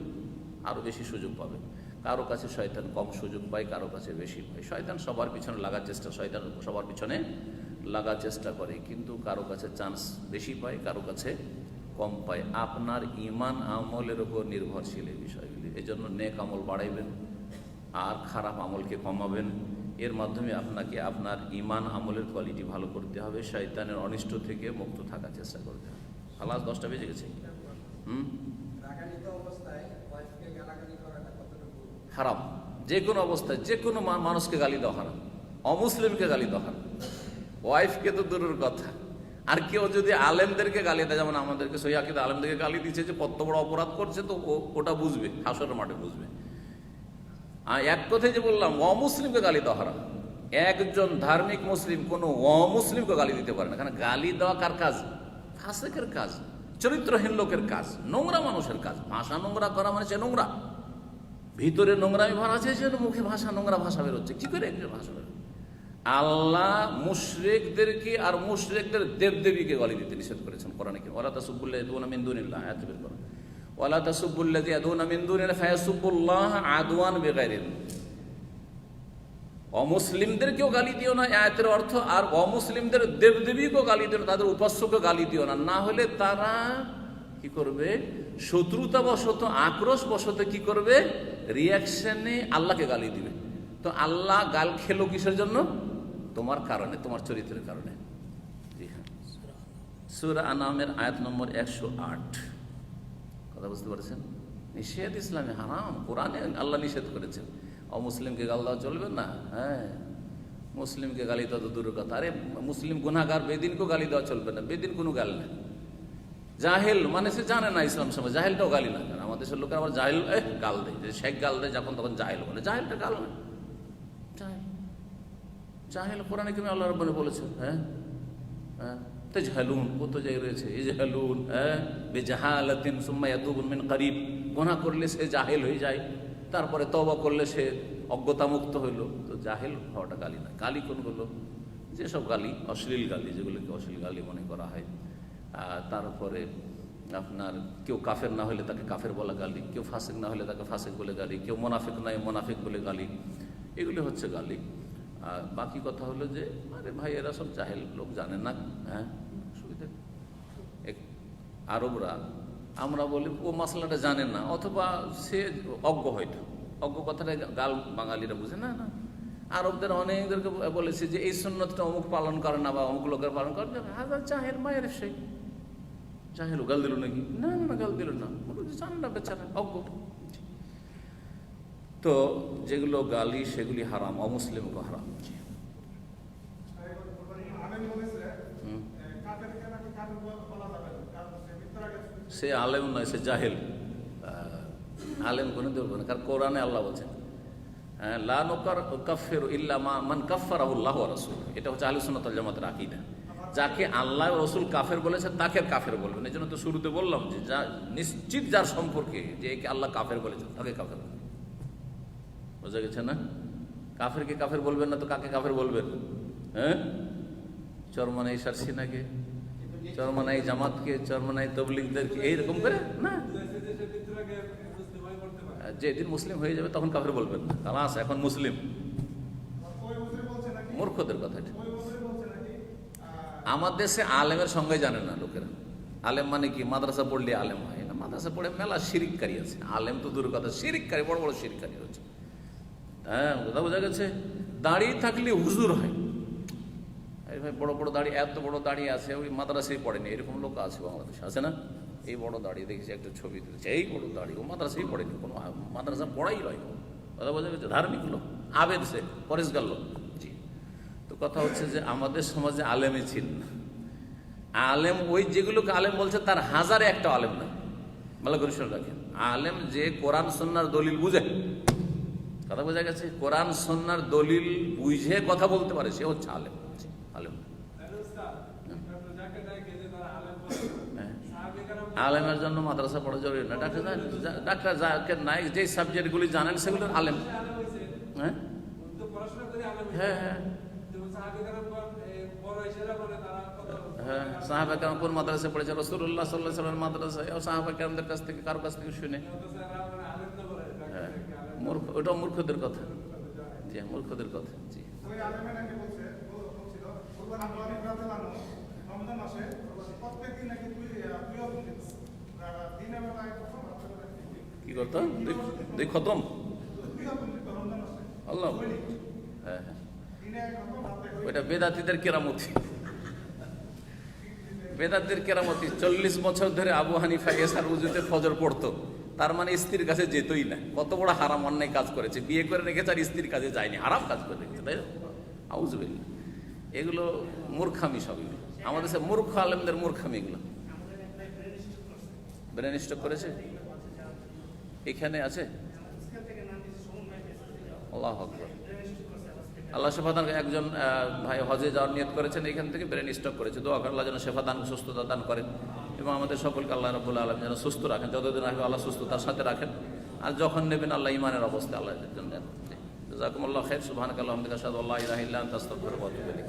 আরো বেশি সুযোগ পাবে। কারো কাছে শয়তান কম সুযোগ পায়, কারো কাছে বেশি পায়। শয়তান সবার পিছনে লাগার চেষ্টা, শয়তান সবার পিছনে লাগার চেষ্টা করে, কিন্তু কারো কাছে চান্স বেশি পায়, কারো কাছে কম পায়। আপনার ইমান আমলের উপর নির্ভরশীল এই বিষয়গুলি। এই জন্য নেক আমল বাড়াইবেন আর খারাপ আমলকে কমাবেন। এর মাধ্যমে আপনাকে আপনার ইমান আমলের কোয়ালিটি ভালো করতে হবে, শয়তানের অনিষ্ট থেকে মুক্ত থাকার চেষ্টা করতে হবে। খালাস 10টা বেজে গেছে। হারাম, যে কোনো অবস্থায় যে কোনো মানুষকে গালি দেওয়া হারাম, অমুসলিমকে গালি দেওয়া হারাম, ওয়াইফকে তো দূরের কথা। আর কেউ যদি আলেমদেরকে গালি দেয়, যেমন আমাদেরকে সহিহ আকীদা আলেমদেরকে গালি দিচ্ছে যে কত বড় অপরাধ করছে, তো ওটা বুঝবে, হাসরের মাঠে বুঝবে। আর এক কথায় যে বললাম, অমুসলিমকে গালি দেওয়া হারাম। একজন ধার্মিক মুসলিম কোনো অমুসলিমকে গালি দিতে পারে না, কারণ গালি দেওয়া কার কাজ? ফাসিকের কাজ, চরিত্রহীন লোকের কাজ, নোংরা মানুষের কাজ। ভাষা নোংরা করা মানে সে নোংরা, ভিতরে নোংরামি ভরা আছে, সে মুখে ভাষা নোংরা ভাষা বেরোচ্ছে, কি করে একজন ভাষা বেরোচ্ছে? আল্লাহ মুশরিকদেরকে আর মুশরিকদের দেবদেবীকে গালি দিতে নিষেধ করেছেন কোরআনে কি, ওয়ালা তাসুব্বুল্লাযিনা ইয়াদউনা মিন দুনিল্লাহ, আয়াত বের করুন, ওয়ালা তাসুব্বুল্লাযিনা ইয়াদউনা মিন দুনিল্লাহ ফায়াসুব্বুল্লাহ আদওয়ান বিগাইরি ইলম। অমুসলিমদেরকেও গালি দিও না, আয়াতের অর্থ, আর অমুসলিমদের দেবদেবীকেও গালি দিও না, তাদের উপাস্যকে গালি দিও না, না হলে তারা কি করবে? শত্রুতা বশত, আক্রোশ বশত কি করবে? রিয়াকশনে আল্লাহকে গালি দিবে। তো আল্লাহ গাল খেলো কিসের জন্য? তোমার কারণে, তোমার চরিত্রের কারণে। জি হ্যাঁ। সূরা আনামের আয়াত নম্বর 108। কথা বুঝতে পারছেন? নিষেধ, ইসলামে হারাম, কোরআনে আল্লাহ নিষেধ করেছেন। অমুসলিমকে গাল দেওয়া চলবে না। হ্যাঁ, মুসলিমকে গালি দেওয়া তো দূরের কথা। আরে মুসলিম গুনাহগার বেদিনকেও গালি দেওয়া চলবে না। বেদিন কোনো গাল নেই। জাহেল মানে সে জানে না ইসলাম সমাজ, জাহেলটাও গালি না। আমাদের দেশের লোকের আবার জাহেল গাল দেয়, যে শেখ গাল দেয় যখন তখন জাহেল বলে। জাহেলটা গাল না, জাহেল। জাহেল কোরআনে কেমন আল্লাহ রাব্বুল বলেছেন? হ্যাঁ হ্যাঁ, তাজহালুন, কত জায়গায় রয়েছে ইজহালুন, হ্যাঁ, বিজাহালাতিন সুম্মা ইয়াতুবুন মিন করিব। গুনাহ করলে সে জাহেল হয়ে যায়, তারপরে তওবা করলে সে অজ্ঞতামুক্ত হইল। তো জাহেল হওয়াটা গালি না। গালি কোনগুলো? যেসব গালি অশ্লীল গালি, যেগুলোকে অশ্লীল গালি মনে করা হয়। তারপরে আপনার কেউ কাফের না হলে তাকে কাফের বলা গালি, কেউ ফাসিক না হলে তাকে ফাসিক বলে গালি, কেউ মোনাফিক নয় মোনাফিক বলে গালি, এগুলি হচ্ছে গালি। আর বাকি কথা হলো যে আরে ভাই এরা সব জাহেল লোক, জানে না। হ্যাঁ, সুবিধা আরবরা, আমরা বলি ও মশলাটা জানে না, অথবা সে অজ্ঞ, হয়তো অজ্ঞ কথাটা গাল বাঙালিরা বুঝে না। না, আরবদের অনেকদেরকে বলেছে যে এই সুন্নতটা অমুক পালন করে না বা অমুক লোকের পালন করে না, হাজার জাহেল মায়ের সেই জাহেল গাল দিল নাকি? না না, গাল দিল না, জানে না বেচারা, অজ্ঞ। তো যেগুলো গালি সেগুলি হারাম, অমুসলিমকে হারাম। সে আলেম নয়, সে জাহেল। আলেম কোনো দেব না, কারণ কোরআনে আল্লাহ বলছেন লা নুকাফিরু ইল্লা মান কাফফারাহুল্লাহু ওয়া রাসূলুহু। এটা হচ্ছে আহলে সুন্নাত ওয়াল জামাতের আকীদা। যাকে আল্লাহ ও রাসূল কাফের বলেছেন তাকে কাফের বলবেন। এই জন্য তো শুরুতে বললাম যে যা নিশ্চিত যার সম্পর্কে যে একে আল্লাহ কাফের বলেছেন তাকে কাফের বলবেন। বোঝা গেছে না? কাফেরকে কাফের বলবেন না তো কাকে কাফের বলবেন? হ্যাঁ, চরমনাই সারসিনাকে, চরমনাই জামাতকে, চরমনাই তবলিগদেরকে, এইরকম করে না। যেদিন মুসলিম হয়ে যাবে তখন কাফের বলবেন না, খালাস এখন মুসলিম। মূর্খদের কথা এটা। আমার দেশে আলেমের সঙ্গে জানে না লোকেরা। আলেম মানে কি? মাদ্রাসা পড়লে আলেম হয় না। মাদ্রাসা পড়ে মেলা শিরিককারী আছে। আলেম তো দূরের কথা, শিরিককারী, বড় বড় শিরিককারী হচ্ছে। হ্যাঁ, কথা বোঝা গেছে? দাঁড়িয়ে থাকলে হুজুর হয়। এই ভাই বড় বড় দাড়ি, এত বড় দাঁড়িয়ে আছে, ওই মাদ্রাসায় পড়েনি, এরকম লোক আছে বাংলাদেশে, আছে না? এই বড় দাঁড়িয়ে দেখেছি, একটা ছবি তুলেছে, এই বড় দাড়ি, ও মাদ্রাসায় পড়েনি, কোনো মাদ্রাসা পড়াই নয়। কথা বোঝা গেছে? ধার্মিক লোক, আবেদ, সে পরেশগার লোক। জি, তো কথা হচ্ছে যে আমাদের সমাজে আলেমই ছিল না। আলেম ওই যেগুলোকে আলেম বলছে তার হাজারে একটা আলেম না। ভালো করে শুনে রাখেন, আলেম যে কোরআন সুন্নাহর দলিল বুঝে, কথা বোঝা গেছে? কোরআন সুন্নাহর দলিল বুঝে কথা বলতে পারে, সে হচ্ছে আলেম। আলেম আলেমের জন্য মাদ্রাসা পড়া জরুরি না। ডাক্তার জাকির নায়েক যে সাবজেক্টগুলি জানেন সেগুলো আলেম। হ্যাঁ হ্যাঁ হ্যাঁ হ্যাঁ, সাহাবা কেরাম কোন মাদ্রাসায় পড়েছে? রাসূলুল্লাহ সাল্লাল্লাহু আলাইহি ওয়াসাল্লামের মাদ্রাসায়। সাহাবা কেরামদের কাছ থেকে, কারো কাছ থেকে শুনে। হ্যাঁ, ওটা মূর্খদের কথা। জি, মূর্খদের কথা। জি, কি করতো? দুই খতম আল্লাহ। হ্যাঁ হ্যাঁ, ওইটা বেদাতীদের কেরামতি। বেদাতীদের কেরামতি। 40 বছর ধরে আবু হানিফা এসার উজুতে ফজর পড়তো, তার মানে স্ত্রীর কাছে যেতই না। কত বড় হারাম অন্যায় কাজ করেছে, বিয়ে করে রেখেছে আর স্ত্রীর কাছে যায়নি, হারাম কাজ করে রেখেছে, তাই আউযুবিল্লাহ। এগুলো মূর্খামি, সব এগুলো আমাদের সে মূর্খ আলেমদের মূর্খামি। এগুলো ব্রেন স্ট্রোক করেছে, এখানে আছে। আল্লাহু আকবার। আল্লাহ শেফা দান। একজন ভাই হজে যাওয়ার নিয়ত করেছেন, এখান থেকে ব্রেন স্ট্রোক করেছে। দোয়া করে আল্লাহ যেন শেফা দান, সুস্থতা দান করেন, এবং আমাদের সকলকে আল্লাহ রাব্বুল আলামিন যেন সুস্থ রাখেন। যতদিন আসবে আল্লাহ সুস্থতার সাথে রাখেন, আর যখন নেবেন আল্লাহ ইমানের অবস্থা আল্লাহ জন্য দেন। জাযাকুমুল্লাহু খাইর। সুবহানাকাল্লাহুম্মা ওয়া বিহামদিকা আশহাদু আল্লা ইলাহা ইল্লা আনতা আস্তাগফিরুকা ওয়া আতুবু ইলাইক।